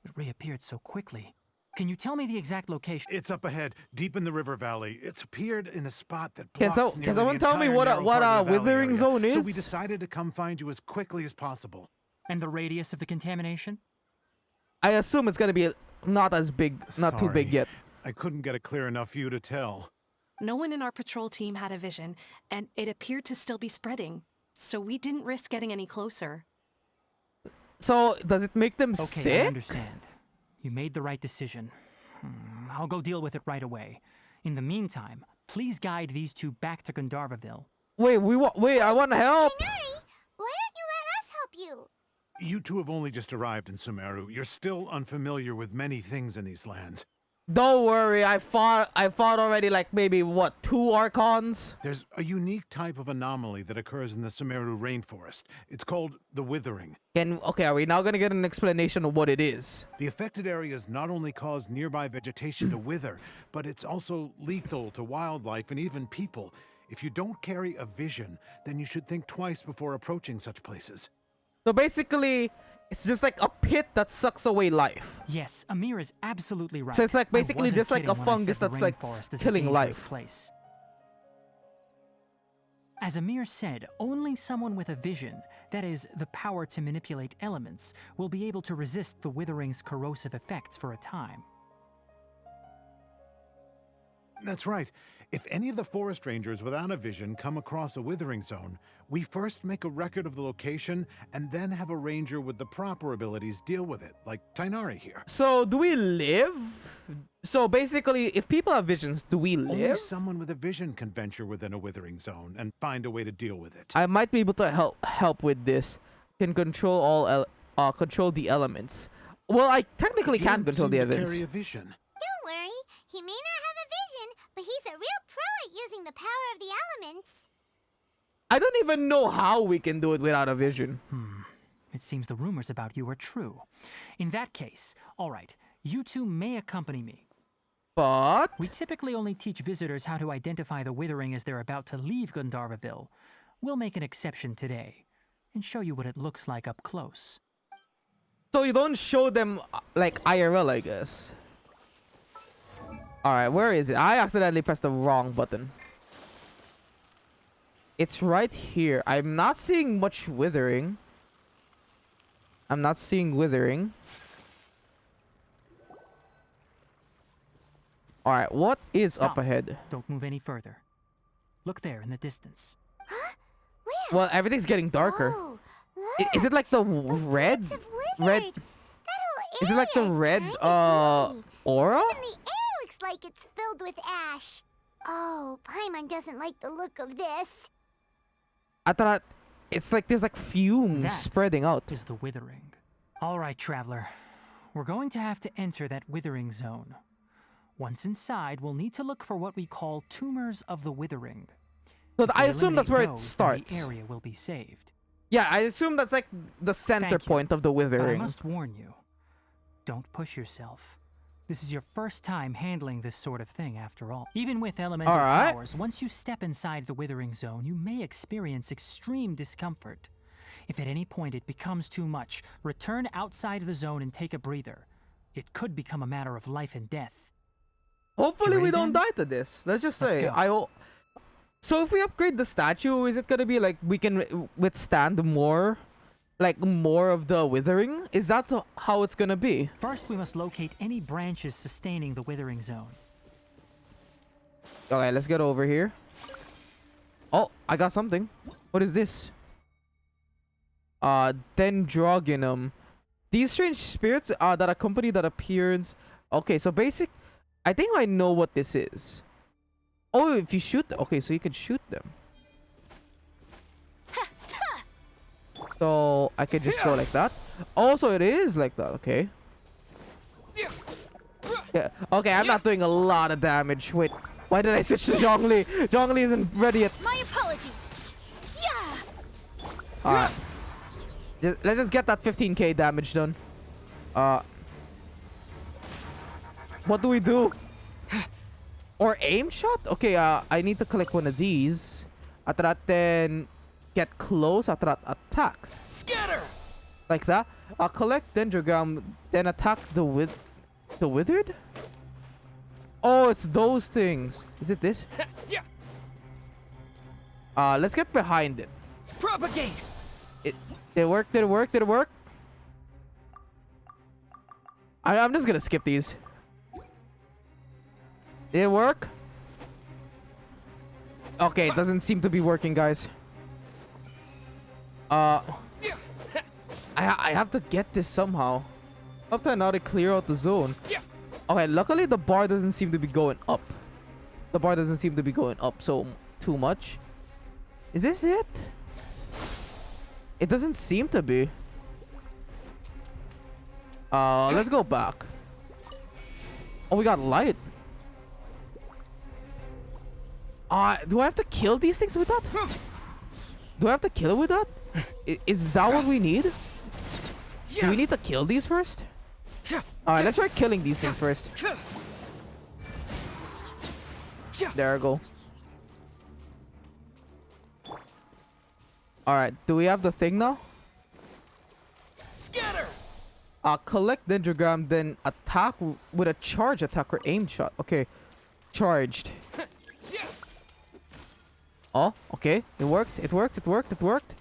It reappeared so quickly. Can you tell me the exact location? It's up ahead, deep in the river valley. It's appeared in a spot that Can blocks can someone tell me what a valley withering area. zone is? So we decided to come find you as quickly as possible. And the radius of the contamination? I assume it's gonna be not as big, not too big Sorry, yet. I couldn't get it clear enough for you to tell. No one in our patrol team had a vision, and it appeared to still be spreading. So we didn't risk getting any closer. So does it make them Okay, I sick? understand. You made the right decision. I'll go deal with it right away. In the meantime, please guide these 2 back to Gandharvaville. Wait, I want to help. Tainari, why don't you let us help you? You two have only just arrived in Sumeru. You're still unfamiliar with many things in these lands. Don't worry, I fought already like maybe what 2 Archons. There's a unique type of anomaly that occurs in the Sumeru rainforest. It's called the Withering. Okay, are we now gonna get an explanation of what it is? The affected areas not only cause nearby vegetation to wither, but it's also lethal to wildlife and even people. If you don't carry a vision, then you should think twice before approaching such places. So basically, it's just like a pit that sucks away life. Yes, Amir is absolutely right. So it's like I basically wasn't just like a kidding when I fungus said the that's like rainforest is a killing dangerous life. place. As Amir said, only someone with a vision, that is, the power to manipulate elements, will be able to resist the Withering's corrosive effects for a time. That's right. If any of the forest rangers without a vision come across a withering zone, we first make a record of the location and then have a ranger with the proper abilities deal with it, like Tainari here. So do we live? So basically, if people have visions, do we Only live? someone with a vision can venture within a withering zone and find a way to deal with it. I might be able to help with this. Can control control the elements. Well, I technically You can don't control seem the to elements. carry a vision. Don't worry, he may not have a vision, but he's a real pro at using the power of the elements. I don't even know how we can do it without a vision. It seems the rumors about you are true. In that case, all right, you 2 may accompany me. But We typically only teach visitors how to identify the Withering as they're about to leave Gandharvaville. We'll make an exception today and show you what it looks like up close. so you don't show them like IRL, I guess. All right, where is it? I accidentally pressed the wrong button. It's right here. I'm not seeing much withering. I'm not seeing withering. All right, what is up Stop. ahead? Don't move any further. Look there in the distance. Where? Well, everything's getting darker. Oh, Is it like the those red? plants have Red? withered. That whole Is it like the area red kinda gloomy. aura? Even the air looks like it's filled with ash. Oh, Paimon doesn't like the look of this. I thought it's like there's like fumes That spreading out. is the Withering. All right, traveler. We're going to have to enter that Withering zone. Once inside, we'll need to look for what we call tumors of the Withering. So If I we assume that's where eliminate it those, then starts. the area will be saved. Yeah, I assume that's like the center Thank you, point of the But I Withering. must warn you, don't push yourself. This is your first time handling this sort of thing, after all. Even with elemental Alright. powers, once you step inside the Withering zone, you may experience extreme discomfort. If at any point it becomes too much, return outside the zone and take a breather. It could become a matter of life and death. Hopefully we ready don't then? die to this. Let's just Let's say go. So if we upgrade the statue, is it gonna be like we can withstand more, like more of the Withering? Is that how it's gonna be? First, we must locate any branches sustaining the Withering zone. Okay, let's get over here. Oh, I got something. What is this? Dendrogenum. These strange spirits that accompany that appearance. Okay, so I think I know what this is. Oh, if you shoot okay, so you can shoot them. So I can just go like that. Oh, so it is like that. Okay. Yeah. Okay, I'm not doing a lot of damage. Wait, why did I switch to Zhongli? Zhongli isn't ready yet. My apologies. Yeah. Alright. Let's just get that 15k damage done. What do we do? Or aim shot? Okay, I need to collect one of these. After that, then get close. After that, attack. Scatter! Like that. Collect Dendrogram, then attack the withered? Oh, it's those things. Is it this? Let's get behind it. Propagate! Did it work? Did it work? Did it work? I'm just gonna skip these. Did it work? Okay, it doesn't seem to be working, guys. I have to get this somehow. Up to now to clear out the zone. Okay, luckily the bar doesn't seem to be going up. The bar doesn't seem to be going up so too much. Is this it? It doesn't seem to be. Let's go back. Oh, we got light. Do I have to kill these things with that? Do I have to kill it with that? Is that what we need? Do we need to kill these first? Alright, let's try killing these things first. There we go. Alright, do we have the thing now? Scatter! Collect Dendrogram, then attack with a charge attack or aim shot. Okay, charged. Oh, okay. It worked. It worked. It worked. It worked.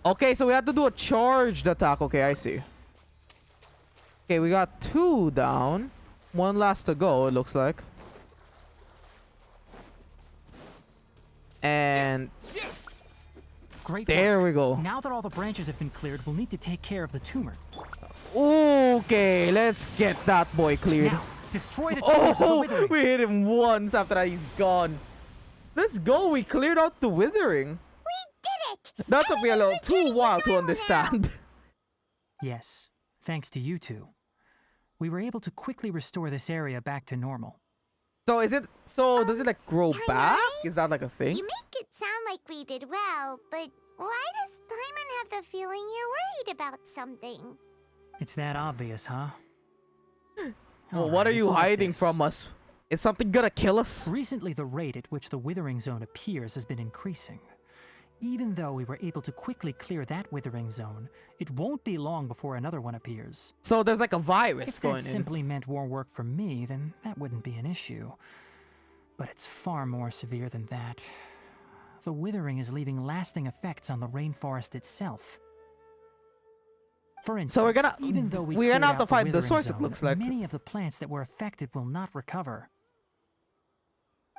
Okay, so we had to do a charged attack. Okay, I see. Okay, we got 2 down. 1 last to go, it looks like. And Great there work. we go. Now that all the branches have been cleared, we'll need to take care of the tumor. Okay, let's get that boy cleared. Now, destroy the tumors of the Oh, Withering. we hit him once after that he's gone. Let's go. We cleared out the Withering. We did it! That took me a little Everything's too while to returning to normal understand. Yes, thanks to you two. We were able to quickly restore this area back to normal. So is it? So does it like grow back? Is that like a thing? You make it sound like we did well, but why does Paimon have the feeling you're worried about something? It's that obvious, huh? Well, what are Alright, you it's like hiding this. from us? Is something gonna kill us? Recently, the rate at which the Withering Zone appears has been increasing. Even though we were able to quickly clear that Withering Zone, it won't be long before another one appears. So there's like a virus If going that in. simply meant more work for me, then that wouldn't be an issue. But it's far more severe than that. The Withering is leaving lasting effects on the rainforest itself. For instance, So we're gonna- even though we we're gonna cleared have to out find the Withering source, it Zone, looks like. many of the plants that were affected will not recover.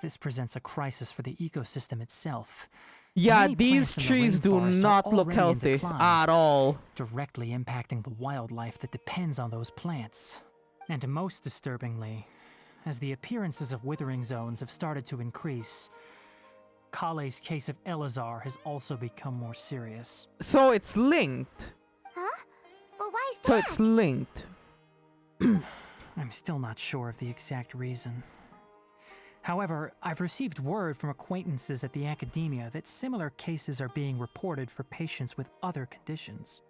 This presents a crisis for the ecosystem itself. Yeah, Many these plants in the trees do rainforest are not look already in healthy decline. at all. Directly impacting the wildlife that depends on those plants. And most disturbingly, as the appearances of Withering Zones have started to increase, Kale's case of Elazar has also become more serious. So it's linked. Huh? But why is So that? it's linked. I'm still not sure of the exact reason. However, I've received word from acquaintances at the academia that similar cases are being reported for patients with other conditions.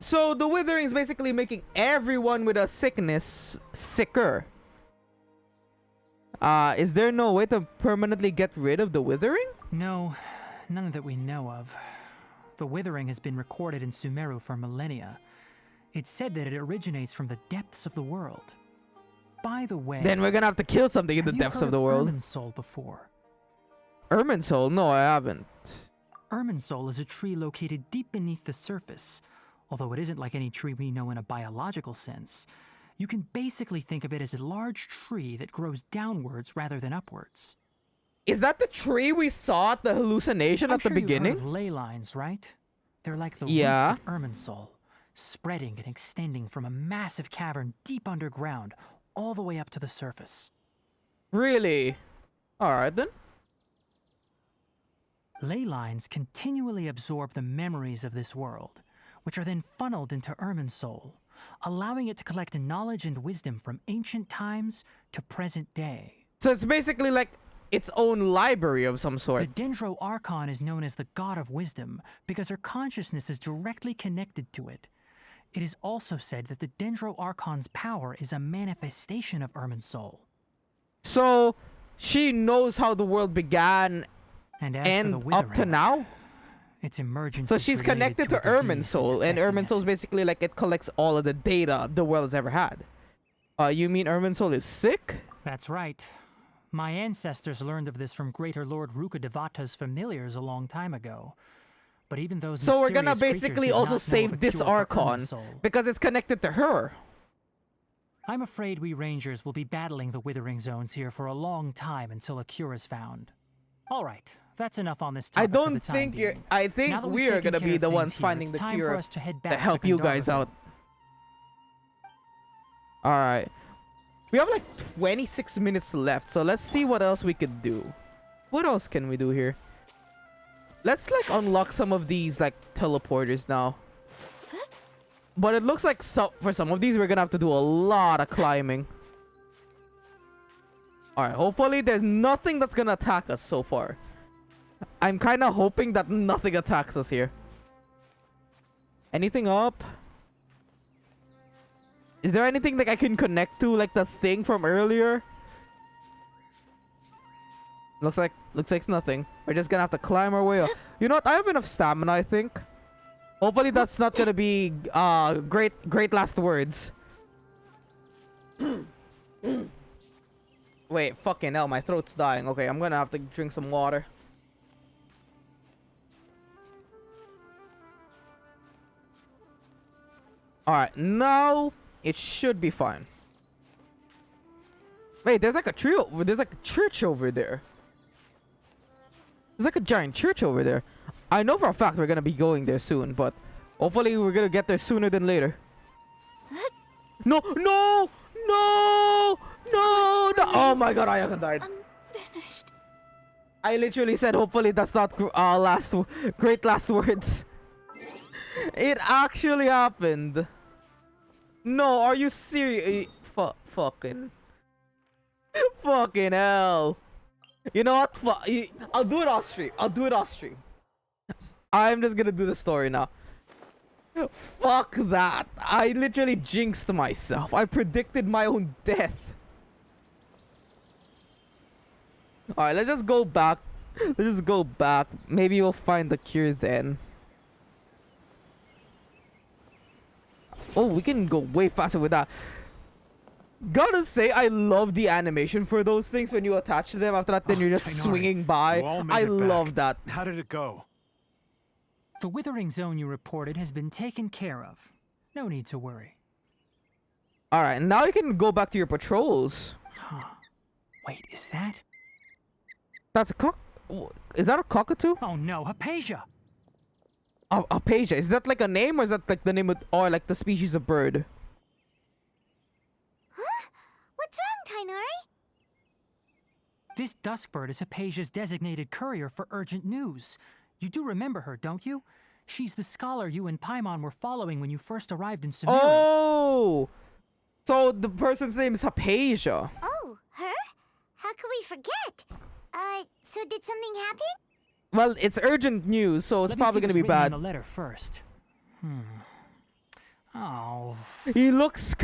So the Withering is basically making everyone with a sickness sicker. Is there no way to permanently get rid of the Withering? No, none that we know of. The Withering has been recorded in Sumeru for millennia. It's said that it originates from the depths of the world. By the way, Then we're gonna have to kill something in the depths of the world. Irminsul before? Irminsul? No, I haven't. Irminsul is a tree located deep beneath the surface. Although it isn't like any tree we know in a biological sense. You can basically think of it as a large tree that grows downwards rather than upwards. Is that the tree we saw at the hallucination at the beginning? You've heard of ley lines, right? They're like the Yeah. roots of Irminsul, spreading and extending from a massive cavern deep underground all the way up to the surface. Really? Alright then. Ley lines continually absorb the memories of this world, which are then funneled into Irminsul, allowing it to collect knowledge and wisdom from ancient times to present day. So it's basically like its own library of some sort. The Dendro Archon is known as the God of Wisdom because her consciousness is directly connected to it. It is also said that the Dendro Archon's power is a manifestation of Irminsul. So she knows how the world began And as and for the Withering, up to now? its emergence So is she's related connected to a disease that's Irminsul, and affecting Irminsul is it. basically like it collects all of the data the world has ever had. You mean Irminsul is sick? That's right. My ancestors learned of this from Greater Lord Rukadevata's familiars a long time ago. But even those So we're gonna mysterious creatures basically did also not know of a save this cure for Archon Irminsul. because it's connected to her. I'm afraid we Rangers will be battling the Withering Zones here for a long time until a cure is found. All right, that's enough on this I topic for don't the time think you're. being. I Now think that we've we are taken gonna care be of the things ones here, finding it's the time cure for us to head back to help you guys Kandahar. out. All right, we have like 26 minutes left, so let's see what else we could do. What else can we do here? Let's like unlock some of these like teleporters now. But it looks like for some of these we're gonna have to do a lot of climbing. Alright, hopefully there's nothing that's gonna attack us so far. I'm kind of hoping that nothing attacks us here. Anything up? Is there anything that I can connect to, like the thing from earlier? Looks like it's nothing. We're just gonna have to climb our way up. You know what? I have enough stamina, I think. Hopefully that's not gonna be great last words. Wait, fucking hell, my throat's dying. Okay, I'm gonna have to drink some water. Alright, now it should be fine. Wait, there's like a church over there. There's like a giant church over there. I know for a fact we're gonna be going there soon, but hopefully we're gonna get there sooner than later. No, no, no, no, no. Oh my god, Ayaka died. I'm finished. I literally said hopefully that's not great last words. It actually happened. No, are you serious? Fucking hell. You know what? I'll do it off stream. I'm just gonna do the story now. Fuck that. I literally jinxed myself. I predicted my own death. Alright, let's just go back. Maybe we'll find the cure then. Oh, we can go way faster with that. Gotta say, I love the animation for those things when you attach to them. After that, then you're just Tainari, swinging by. you all made I it back. love that. How did it go? The Withering Zone you reported has been taken care of. No need to worry. Alright, now you can go back to your patrols. Huh. Wait, is that? That's a cock. Is that a cockatoo? Oh no, Hypatia! Apasia. Is that like a name, or is that like the name of, or like the species of bird? Huh? What's wrong, Tainari? This Duskbird is Hypatia's designated courier for urgent news. You do remember her, don't you? She's the scholar you and Paimon were following when you first arrived in Sumeru. Oh! So the person's name is Hypatia. Oh, her? How could we forget? So did something happen? Well, it's urgent news, so it's Let me probably see gonna be what's written in bad. the letter first. Oh. He looks...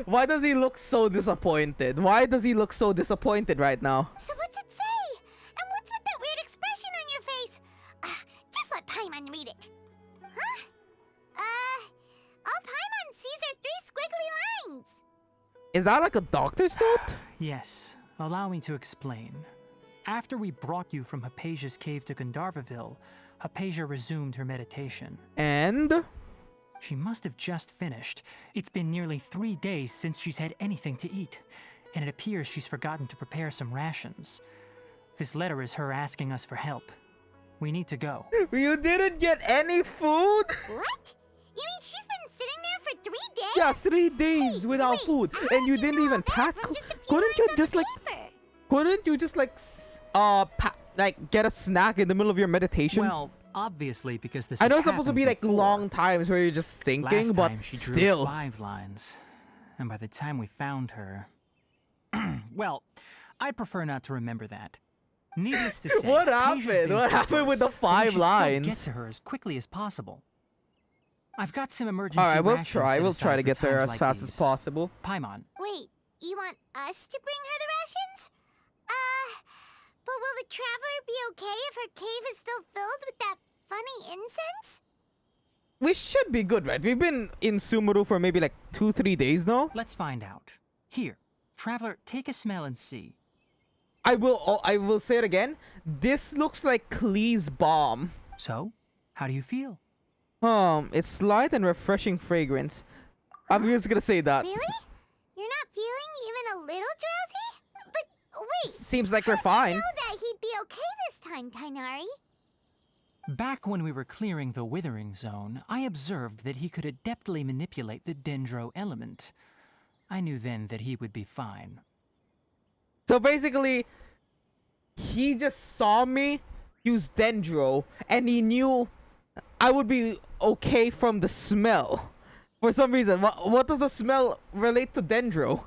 Why does he look so disappointed? Why does he look so disappointed right now? So what's it say? And what's with that weird expression on your face? Just let Paimon read it. Huh? All Paimon sees are 3 squiggly lines. Is that like a doctor's note? Yes, allow me to explain. After we brought you from Hypatia's cave to Gandharvaville, Hypatia resumed her meditation. And... She must have just finished. It's been nearly 3 days since she's had anything to eat, and it appears she's forgotten to prepare some rations. This letter is her asking us for help. We need to go. You didn't get any food? What? You mean she's been sitting there for 3 days? Yeah, 3 days Hey, without wait, food, how and you did didn't know even that pack. from just a few Couldn't you lines on just the like? paper? Couldn't you just like get a snack in the middle of your meditation? Well, obviously, because this I know has it's supposed to happened be like before. long times where you're just thinking, Last but time she drew still. 5 lines, and by the time we found her, well, I'd prefer not to remember that. Needless to say, What Hypatia's happened? been What happened with the perverse, but we 5 should still lines? get to her as quickly as possible. I've got some emergency All right, we'll rations try. set We'll aside try to for get there times as like fast as these. possible. Paimon, Wait, you want us to bring her the rations? But will the traveler be okay if her cave is still filled with that funny incense? We should be good, right? We've been in Sumeru for maybe like 2-3 days now. let's find out. Here, traveler, take a smell and see. I will say it again. This looks like Klee's bomb. So, how do you feel? It's light and refreshing fragrance. I'm just gonna say that. Really? You're not feeling even a little drowsy? But wait, Seems like we're how'd fine. you know that he'd be okay this time, Tainari? Back when we were clearing the Withering Zone, I observed that he could adeptly manipulate the Dendro element. I knew then that he would be fine. So basically, he just saw me use Dendro, and he knew I would be okay from the smell. For some reason, what does the smell relate to Dendro?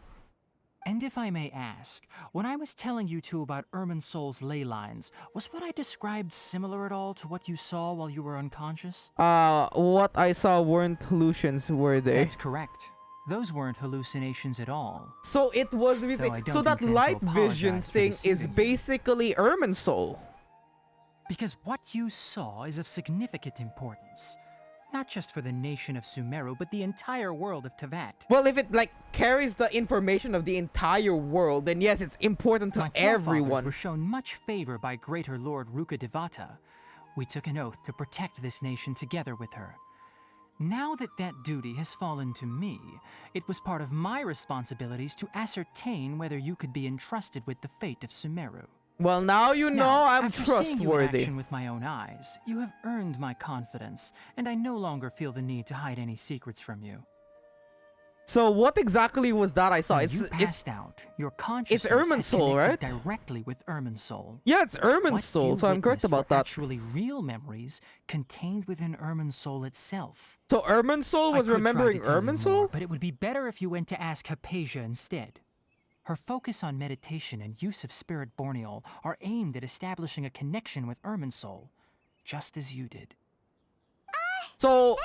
And if I may ask, when I was telling you two about Irminsol's ley lines, was what I described similar at all to what you saw while you were unconscious? What I saw weren't hallucinations, were they? That's correct. Those weren't hallucinations at all. So it was Though I so don't that intend to light vision apologize for thing is deceiving you. basically Irminsul. Because what you saw is of significant importance. Not just for the nation of Sumeru, but the entire world of Tevat. Well, if it like carries the information of the entire world, then yes, it's important to My forefathers everyone. were shown much favor by Greater Lord Rukadevata. We took an oath to protect this nation together with her. Now that that duty has fallen to me, it was part of my responsibilities to ascertain whether you could be entrusted with the fate of Sumeru. Well, now you know Now, I'm after seeing you in trustworthy. action with my own eyes, you have earned my confidence, and I no longer feel the need to hide any secrets from you. So what exactly was that I saw? When It's you it's passed out, your consciousness Irminsul, had right? connected directly with Irminsul. yeah, it's What Irminsul, you so I'm correct witnessed about were that. actually real memories contained within Irminsul itself. So Irminsul I was could try remembering to tell you more, Irminsul? but it would be better if you went to ask Hypatia instead. Her focus on meditation and use of Spirit Borneol are aimed at establishing a connection with Irminsul, just as you did. So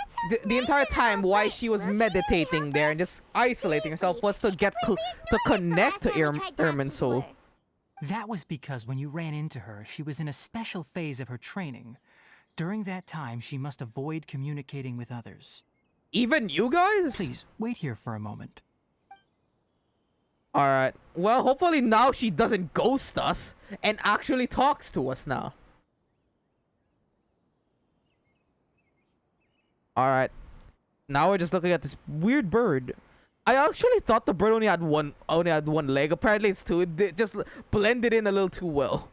the entire time why she was meditating there and just isolating herself was to get to connect to Irminsul. That was because when you ran into her, she was in a special phase of her training. During that time, she must avoid communicating with others. Even you guys? Please, wait here for a moment. Alright. Well, hopefully now she doesn't ghost us and actually talks to us now. Alright. Now we're just looking at this weird bird. I actually thought the bird only had one leg. Apparently it's two. It just blended in a little too well.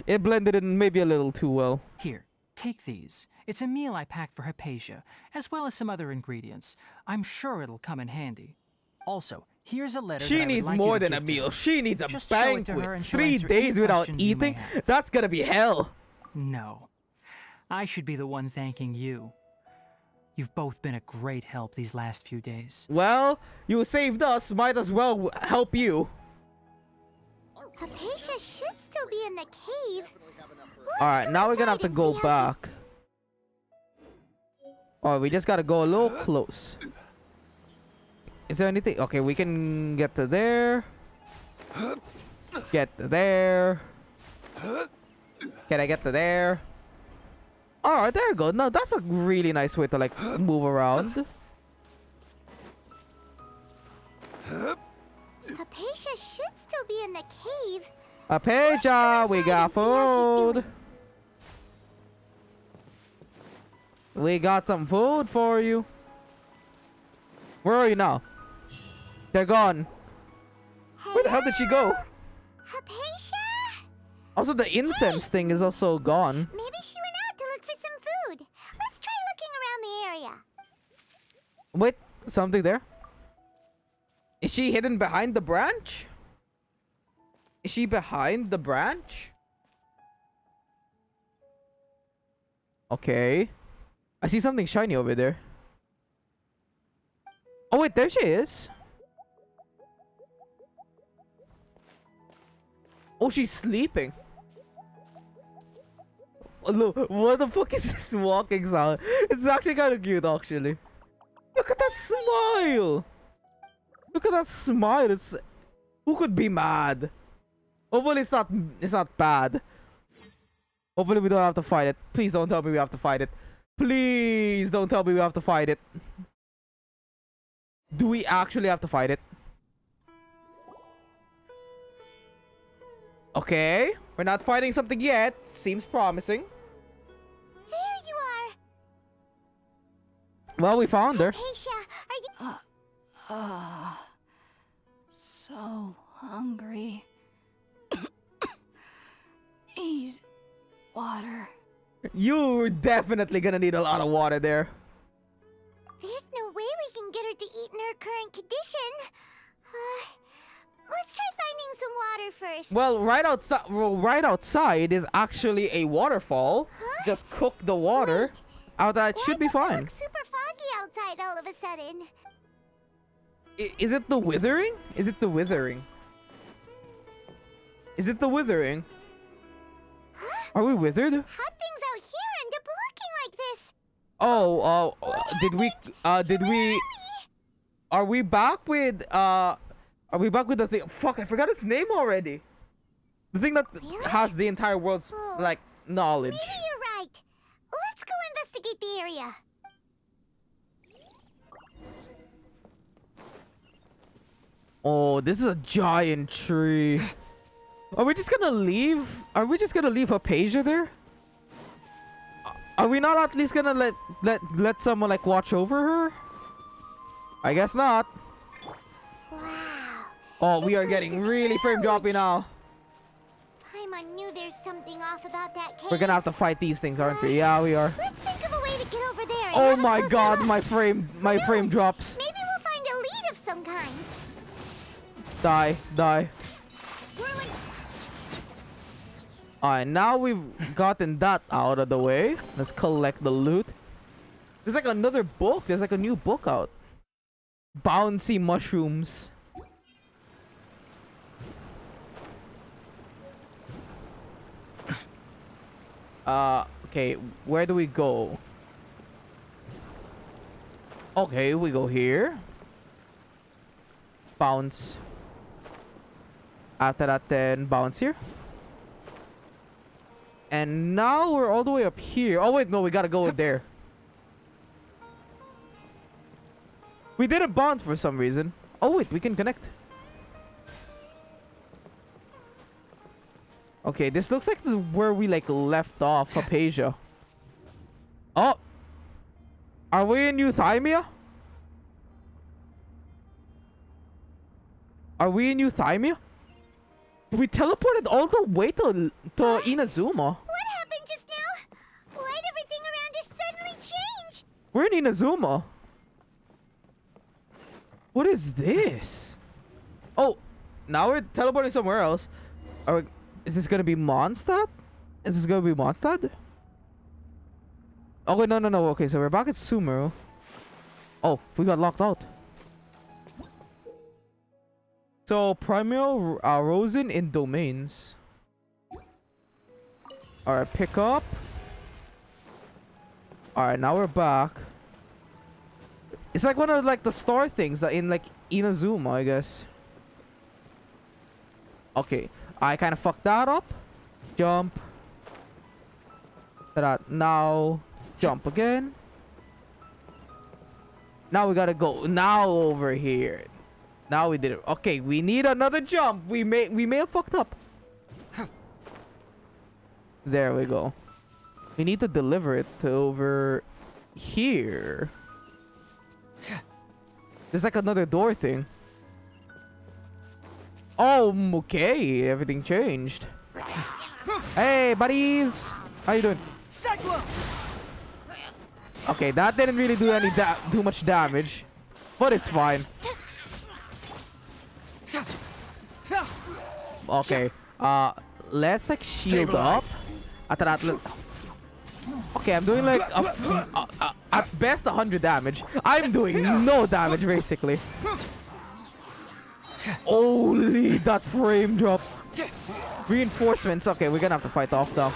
It blended in maybe a little too well. Here, take these. It's a meal I packed for Hypatia, as well as some other ingredients. I'm sure it'll come in handy. Also, Here's a letter that She I would needs like you more to than a give to meal. her. She needs a Just show it to her banquet. and she'll 3 answer any days without questions you may eating? have. That's gonna be hell. No. I should be the one thanking you. You've both been a great help these last few days. Well, you saved us. Might as well help you. Hypatia should still be in the cave. Alright, now we're gonna have to go back. Oh, we just gotta go a little close. Is there anything? Okay, we can get to there. Get to there. Can I get to there? Alright, there we go. No, that's a really nice way to like move around. Hypatia should still be in the cave. Hypatia, we got food. We got some food for you. Where are you now? They're gone. Where the hell did she go? Hypatia? Also, the incense thing is also gone. Maybe she went out to look for some food. Let's try looking around the area. Wait, something there? Is she hidden behind the branch? Is she behind the branch? Okay. I see something shiny over there. Oh wait, there she is. Oh, she's sleeping. Oh, look, what the fuck is this walking sound? It's actually kind of cute, actually. Look at that smile. Look at that smile. It's who could be mad? Hopefully it's not bad. Hopefully we don't have to fight it. Please don't tell me we have to fight it. Please don't tell me we have to fight it. Do we actually have to fight it? Okay, we're not fighting something yet. Seems promising. There you are. Well, we found her. Hypatia, are you... So hungry. Need water. You're definitely gonna need a lot of water there. There's no way we can get her to eat in her current condition. Let's try finding some water first. Well, right outside is actually a waterfall. Huh? Just cook the water. After that, it should be Why does it fine. look super foggy outside all of a sudden? Is it the Withering? Is it the Withering? Is it the Withering? Huh? Are we withered? Hot things out here end up looking like this. Oh, did we? Are we back with the thing? Fuck, I forgot its name already. The thing that Really? has the entire world's Oh. like knowledge. Maybe you're right. Let's go investigate the area. Oh, this is a giant tree. Are we just gonna leave? Are we just gonna leave Hypatia there? Are we not at least gonna let someone like watch over her? I guess not. Wow. Oh, we This are place getting is really frame dropping huge. now. Paimon knew there's something off about that cave. We're gonna have to fight these things, aren't we? Yeah, we are. Let's think of a way to get over there. And Oh have a my closer god, look. my frame Who drops. Maybe we'll find a lead of some kind. Die. Whirling Alright, now we've gotten that out of the way. Let's collect the loot. There's like another book. There's like a new book out. Bouncy mushrooms. Okay, where do we go? Okay, we go here. Bounce. After that, then bounce here. And now we're all the way up here. Oh wait, no, we gotta go there. We didn't bounce for some reason. Oh wait, we can connect. Okay, this looks like where we like left off Hypatia. Oh! Are we in Euthymia? Are we in Euthymia? We teleported all the way to Inazuma. What happened just now? Why'd everything around us suddenly change? We're in Inazuma. What is this? Oh, now we're teleporting somewhere else. Is this gonna be Mondstadt? Is this gonna be Mondstadt? Oh wait, no. Okay, so we're back at Sumeru. Oh, we got locked out. So Primal Rosen in domains. Alright, pick up. Alright, now we're back. It's like one of like the star things that in like Inazuma, I guess. Okay, I kind of fucked that up. Jump. Now jump again. Now we gotta go now over here. Now we did it. Okay, we need another jump. We may have fucked up. There we go. We need to deliver it to over here. There's like another door thing. Oh, okay. Everything changed. Hey, buddies. How you doing? Okay, that didn't really do too much damage, but it's fine. Okay, let's like shield up. After that, okay, I'm doing like at best 100 damage. I'm doing no damage basically. Holy, that frame drop. Reinforcements. Okay, we're gonna have to fight off though.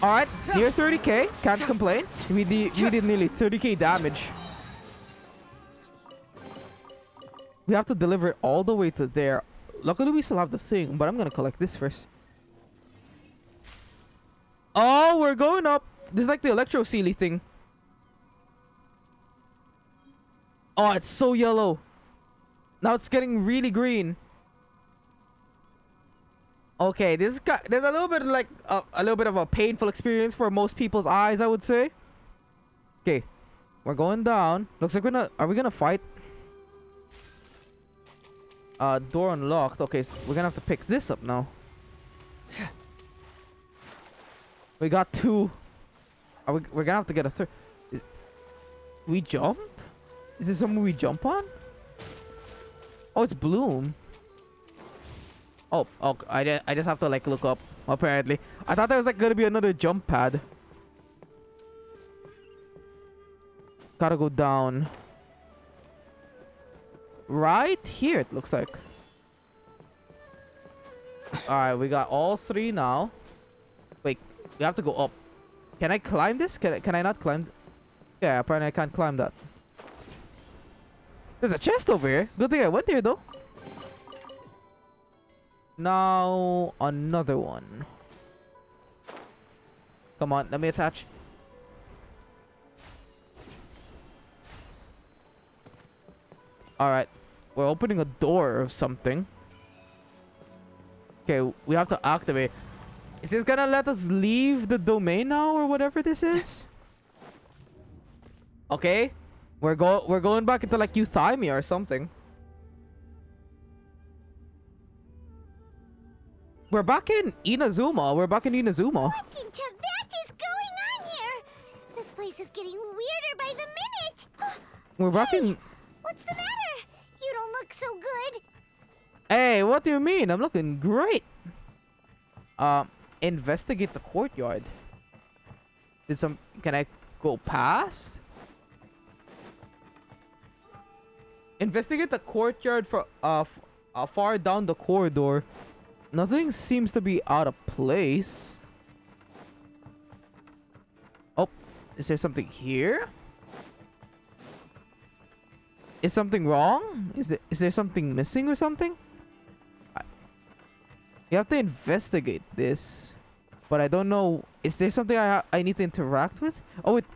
Alright, near 30k. Can't complain. We did nearly 30k damage. We have to deliver it all the way to there. Luckily, we still have the thing, but I'm gonna collect this first. Oh, we're going up. This is like the Electro Sealy thing. Oh, it's so yellow. Now it's getting really green. Okay, there's a little bit like a little bit of a painful experience for most people's eyes, I would say. Okay, we're going down. Looks like are we gonna fight? Door unlocked. Okay, so we're gonna have to pick this up now. We got two. We're gonna have to get a third. We jump? Is this something we jump on? Oh, it's Bloom. Oh, I just have to like look up. Apparently, I thought there was like gonna be another jump pad. Gotta go down. Right here, it looks like. Alright, we got all three now. Wait, we have to go up. Can I climb this? Can I not climb? Yeah, apparently I can't climb that. There's a chest over here. Good thing I went there though. Now another one. Come on, let me attach. Alright. We're opening a door or something. Okay, we have to activate. Is this gonna let us leave the domain now or whatever this is? Okay. We're going back into like Euthymia or something. We're back in Inazuma. What in Tibet is going on here? This place is getting weirder by the minute. We're back in... What's the matter? You don't look so good. Hey, what do you mean? I'm looking great. Investigate the courtyard. Can I go past? Investigate the courtyard for far down the corridor. Nothing seems to be out of place. Oh, is there something here? Is something wrong? Is there something missing or something? You have to investigate this, but I don't know. Is there something I need to interact with? Oh, it's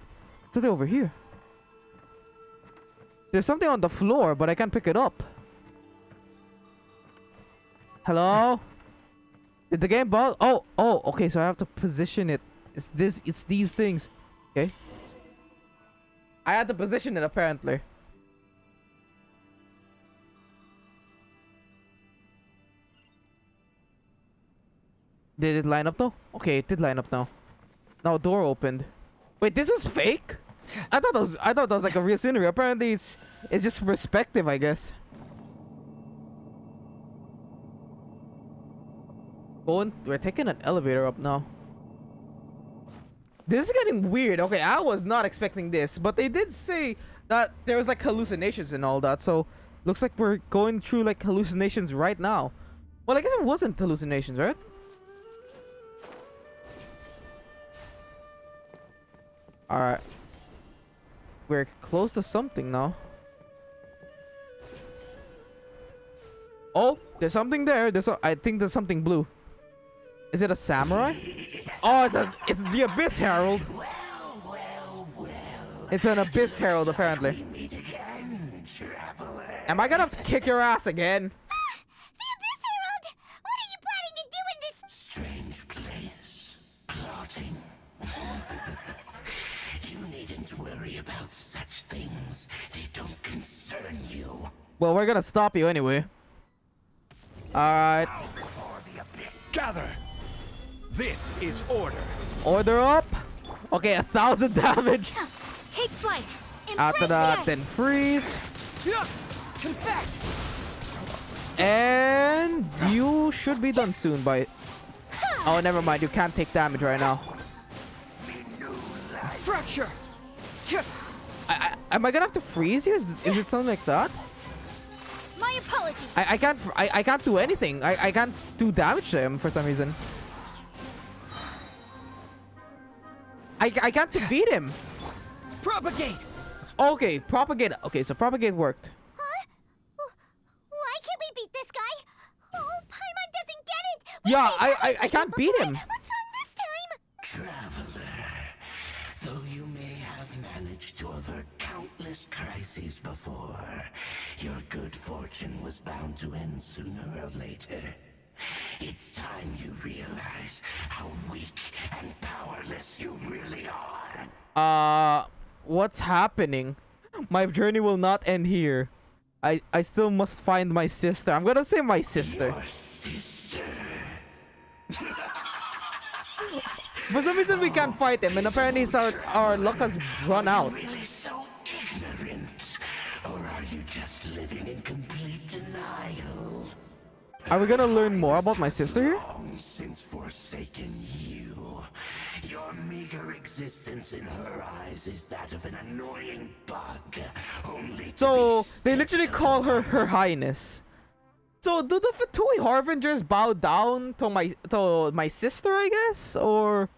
something over here. There's something on the floor, but I can't pick it up. Hello? Did the game bug? Oh, okay, so I have to position it. It's these things. Okay. I had to position it apparently. Did it line up though? Okay, it did line up now. Now door opened. Wait, this was fake? I thought that was like a real scenery. Apparently it's just perspective, I guess. We're taking an elevator up now. This is getting weird. Okay, I was not expecting this, but they did say that there was like hallucinations and all that. So looks like we're going through like hallucinations right now. Well, I guess it wasn't hallucinations, right? Alright. We're close to something now. Oh, there's something there. I think there's something blue. Is it a samurai? Oh, it's the Abyss Herald. It's an Abyss Herald, apparently. Am I gonna have to kick your ass again? The Abyss Herald! What are you planning to do in this strange place? Plotting. You needn't worry about such things. They don't concern you. Well, we're gonna stop you anyway. Alright. Gather! This is order. Order up. Okay, 1,000 damage. Take flight. After that, then freeze. Confess! And you should be done soon by... Oh, never mind. You can't take damage right now. Fracture! Am I gonna have to freeze you? Is it something like that? My apologies. I can't do anything. I can't do damage to him for some reason. I can't defeat him. Propagate! Okay, propagate. Okay, so propagate worked. Huh? Why can't we beat this guy? Oh, Paimon doesn't get it! Yeah, I can't beat him. What's wrong this time? Traveler, though you may have managed to avert countless crises before, your good fortune was bound to end sooner or later. It's time you realize how weak and powerless you really are. What's happening? My journey will not end here. I still must find my sister. I'm gonna say my sister. Your sister. For some reason we can't fight him, and apparently our luck has run out. Really so ignorant, or are you just living in complete denial? Are we gonna learn more about my sister here? Long since forsaken you. Your meager existence in her eyes is that of an annoying bug. Only to So be they literally stepped call her on. Her Highness. So do the Fatui Harbingers bow down to my sister, I guess, or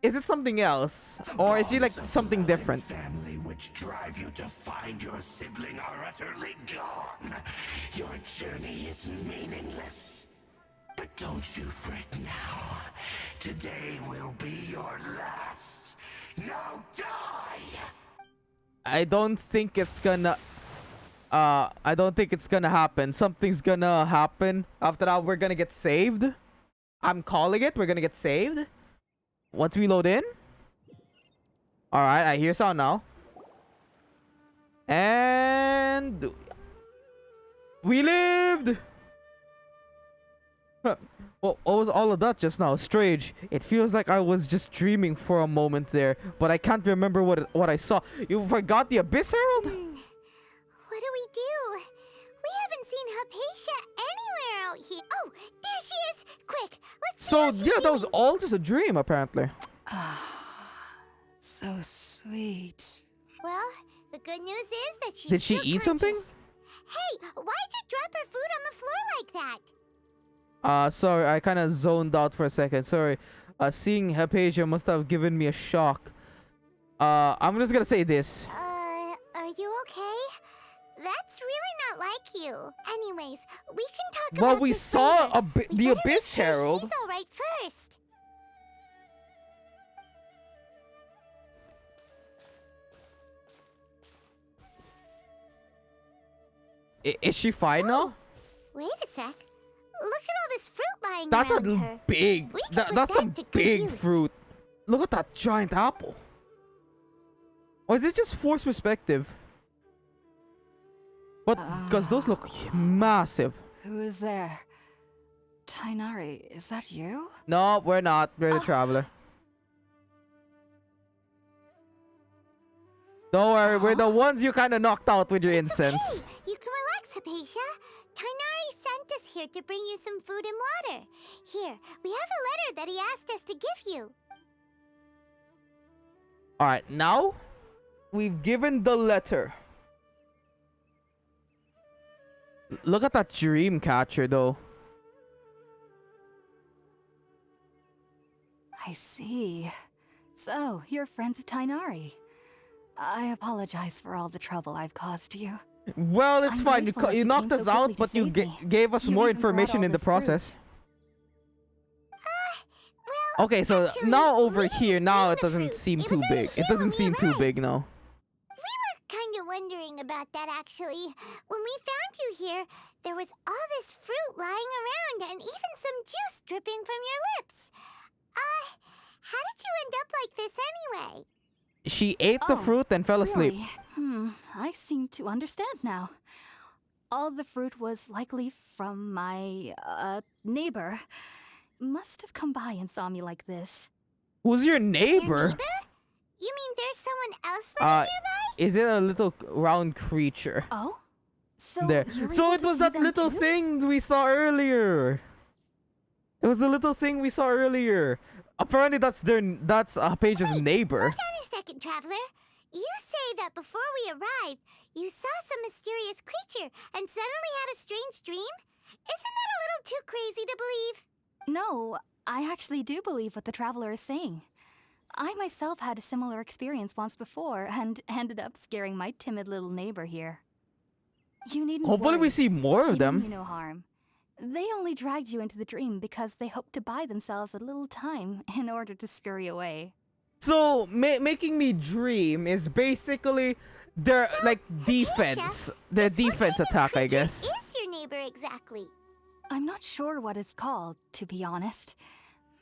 is it something else, or is she like something different? Family which drive you to find your sibling are utterly gone. Your journey is meaningless. But don't you fret now. Today will be your last. Now die! I don't think it's gonna happen. Something's gonna happen. After that, we're gonna get saved. I'm calling it. We're gonna get saved. Once we load in. Alright, I hear sound now. And we lived! Well, what was all of that just now? Strange. It feels like I was just dreaming for a moment there, but I can't remember what I saw. You forgot the Abyss Herald? What do we do? We haven't seen Hypatia anywhere out here. Oh, there she is! Quick, let's see So how she's yeah, that was doing. all just a dream apparently. So sweet. Well, the good news is that she's Did she still eat something? conscious. Hey, why'd you drop her food on the floor like that? Sorry, I kind of zoned out for a second. Sorry. Seeing Hypatia must have given me a shock. I'm just gonna say this. Are you okay? That's really not like you. Anyways, we can talk Well, about we this saw later. We the better make Abyss sure Herald. She's all right first. Is she fine now? Wait a sec. Look at all this fruit lying That's around a her. big. We can That's put some that to good big use. fruit. Look at that giant apple. Or is it just forced perspective? But because those look massive. Who is there? Tainari, is that you? No, we're not. We're the traveler. Don't worry, we're the ones you kind of knocked out with your incense. Okay. You can relax, Hypatia. Tainari sent us here to bring you some food and water. Here, we have a letter that he asked us to give you. Alright, now we've given the letter. Look at that dream catcher, though. I see. So, you're friends of Tainari. I apologize for all the trouble I've caused you. Well, it's I'm fine. grateful that You you knocked came us so out, quickly but to you save me. gave us You more even brought information all in the this fruit. process. Well, Okay, so actually, now we over didn't here, now bring it the doesn't fruit. seem It too was already big. It here doesn't when we seem too arrived. big now. We were kind of wondering about that, actually. When we found you here, there was all this fruit lying around and even some juice dripping from your lips. How did you end up like this anyway? She ate the Oh, fruit and fell asleep. Really? I seem to understand now. All the fruit was likely from my, neighbor. Must have come by and saw me like this. Who's your Your neighbor? neighbor? You mean there's someone else living nearby? Is it a little round creature? Oh? So, There. you're So able it to was see that them little too? thing we saw earlier. It was the little thing we saw earlier. Apparently that's Paige's neighbor. Hold on a second, Traveler. You say that before we arrived, you saw some mysterious creature and suddenly had a strange dream? Isn't that a little too crazy to believe? No, I actually do believe what the traveler is saying. I myself had a similar experience once before and ended up scaring my timid little neighbor here. You needn't Hopefully we worry. see more of They mean them. you no harm. They only dragged you into the dream because they hoped to buy themselves a little time in order to scurry away. So making me dream is basically their like defense, their Just what defense kind of attack, I creature guess. is your neighbor exactly? I'm not sure what it's called, to be honest.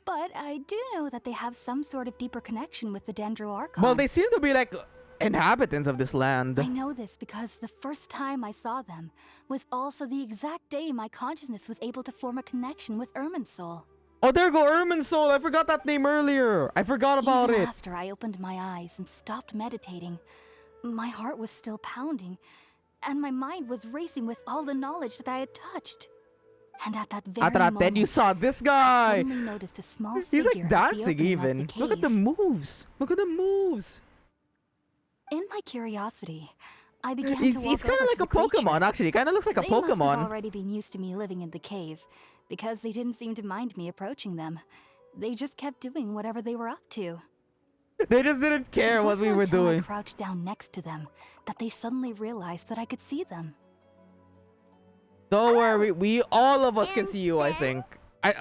But I do know that they have some sort of deeper connection with the Dendro Archon. Well, they seem to be like inhabitants of this land. I know this because the first time I saw them was also the exact day my consciousness was able to form a connection with Irminsul. Oh, there go Irminsul. I forgot that name earlier. I forgot about Even it. after I opened my eyes and stopped meditating, my heart was still pounding, and my mind was racing with all the knowledge that I had touched. And at that very After that, moment, then you saw this I guy. suddenly noticed a small He's figure like at the dancing opening of even. the Look at the cave. moves. Look at the moves. In my curiosity, I began He's to walk kind of over like to a the creature. Pokemon, actually. Kind of looks like a They must have Pokemon. already been used to me living in the cave, because they didn't seem to mind me approaching them. They just kept doing whatever they were up to. They just didn't care It what wasn't we were until doing. I crouched down next to them that they suddenly realized that I could see them. Don't worry, we all of us can see you, I And think.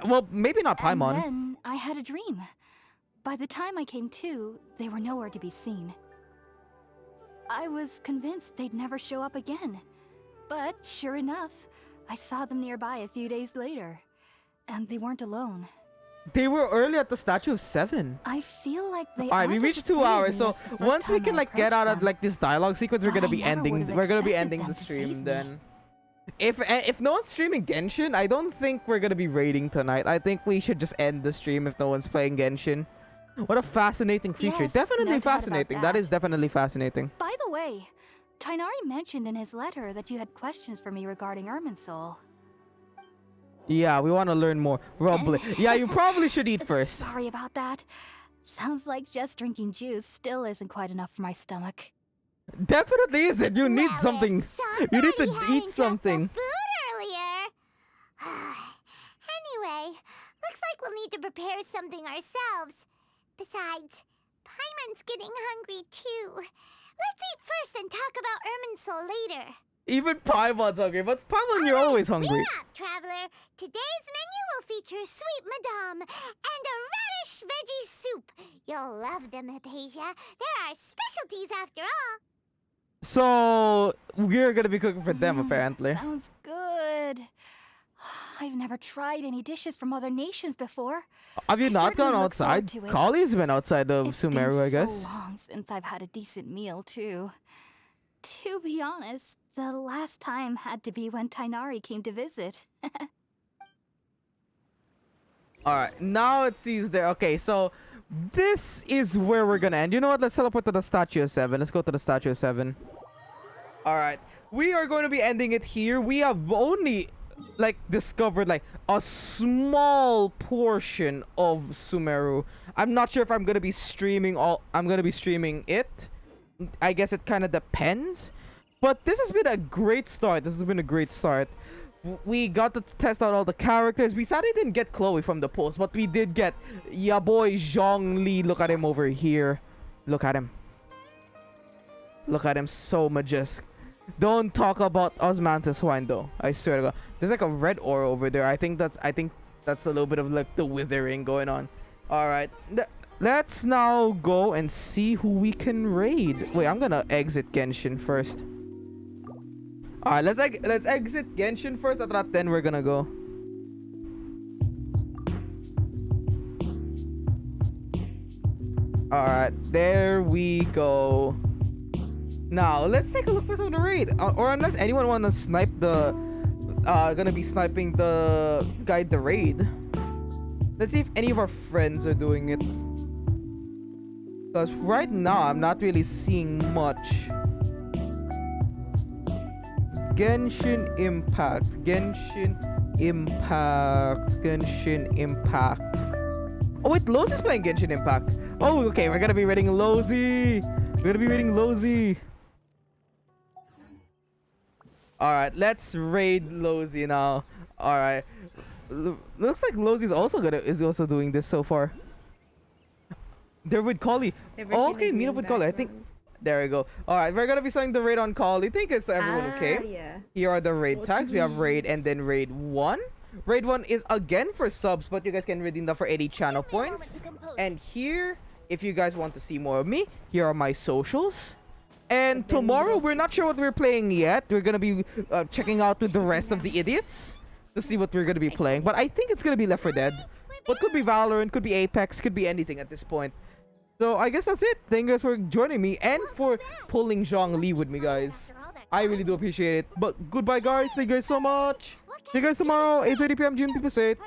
Well, maybe not And Paimon. then I had a dream. By the time I came to, they were nowhere to be seen. I was convinced they'd never show up again. But sure enough, I saw them nearby a few days later. And they weren't alone. They were early at the Statue of 7. I feel like they Alright, we aren't as reached 2 afraid of hours, me so as the first once we time can I like get approached out of them. like this dialogue sequence, we're But gonna I be never ending. would've We're gonna be expected ending them the to stream save me. then. If no one's streaming Genshin, I don't think we're gonna be raiding tonight. I think we should just end the stream if no one's playing Genshin. What a fascinating creature. Yes, Definitely no doubt about fascinating. That that. is definitely fascinating. By the way, Tainari mentioned in his letter that you had questions for me regarding Irminsul. Yeah, we want to learn more. Probably. Yeah, you probably should eat first. Sorry about that. Sounds like just drinking juice still isn't quite enough for my stomach. Definitely isn't. You need Well, if something. You need to somebody eat hadn't something. dropped the food earlier. Anyway, looks like we'll need to prepare something ourselves. Besides, Paimon's getting hungry too. Let's eat first and talk about Irminsul later. Even Paimon's hungry, but Paimon, you're always hungry. We're up, Traveler. Today's menu will feature sweet madame and a radish veggie soup. You'll love them, Hypatia. They're our specialties after all. So we're gonna be cooking for them apparently. Sounds good. I've never tried any dishes from other nations before. Have you I not gone certainly look forward outside? to it. Kali's been outside of It's Sumeru, I been guess. so long since I've had a decent meal too. To be honest, the last time had to be when Tainari came to visit. Alright, now it sees there. Okay, so this is where we're gonna end. You know what? Let's teleport to the Statue of 7. Let's go to the Statue of 7. Alright. We are going to be ending it here. We have only, like, discovered, like, a small portion of Sumeru. I'm not sure if I'm gonna be streaming it. I guess it kind of depends. But this has been a great start. We got to test out all the characters. We sadly didn't get Chloe from the post, but we did get ya boy Zhongli. Look at him over here. Look at him. Look at him, so majestic. Don't talk about Osmanthus wine though. I swear to God. There's like a red aura over there. I think that's a little bit of like the Withering going on. All right. Let's now go and see who we can raid. Wait, I'm gonna exit Genshin first. Alright, let's exit Genshin first. After that, then we're gonna go. Alright, there we go. Now, let's take a look for some of the raid. Or unless anyone wanna snipe the... gonna be sniping the... guide the raid. Let's see if any of our friends are doing it. Because right now, I'm not really seeing much. Genshin Impact. Oh wait, Lowe's is playing Genshin Impact. Oh, okay, we're gonna be raiding Lowzy. Alright, let's raid Lowzy now. Alright. Looks like Lowzy is also doing this so far. They're with Collie. Oh, okay, meet up with Collie. I think. There we go. Alright, we're gonna be starting the raid on Collie. Thank you to everyone who came. Yeah. Here are the raid tags. We have raid and then raid 1. Raid 1 is again for subs, but you guys can redeem that for 80 channel points. And here, if you guys want to see more of me, here are my socials. And tomorrow, we're not sure what we're playing yet. We're gonna be checking out with the rest of the idiots to see what we're gonna be playing. But I think it's gonna be Left 4 Dead. But could be Valorant, could be Apex, could be anything at this point. So I guess that's it. Thank you guys for joining me and for pulling Zhongli with me, guys. I really do appreciate it. But goodbye, guys. Thank you guys so much. See you guys tomorrow, 8:30 p.m. GMT.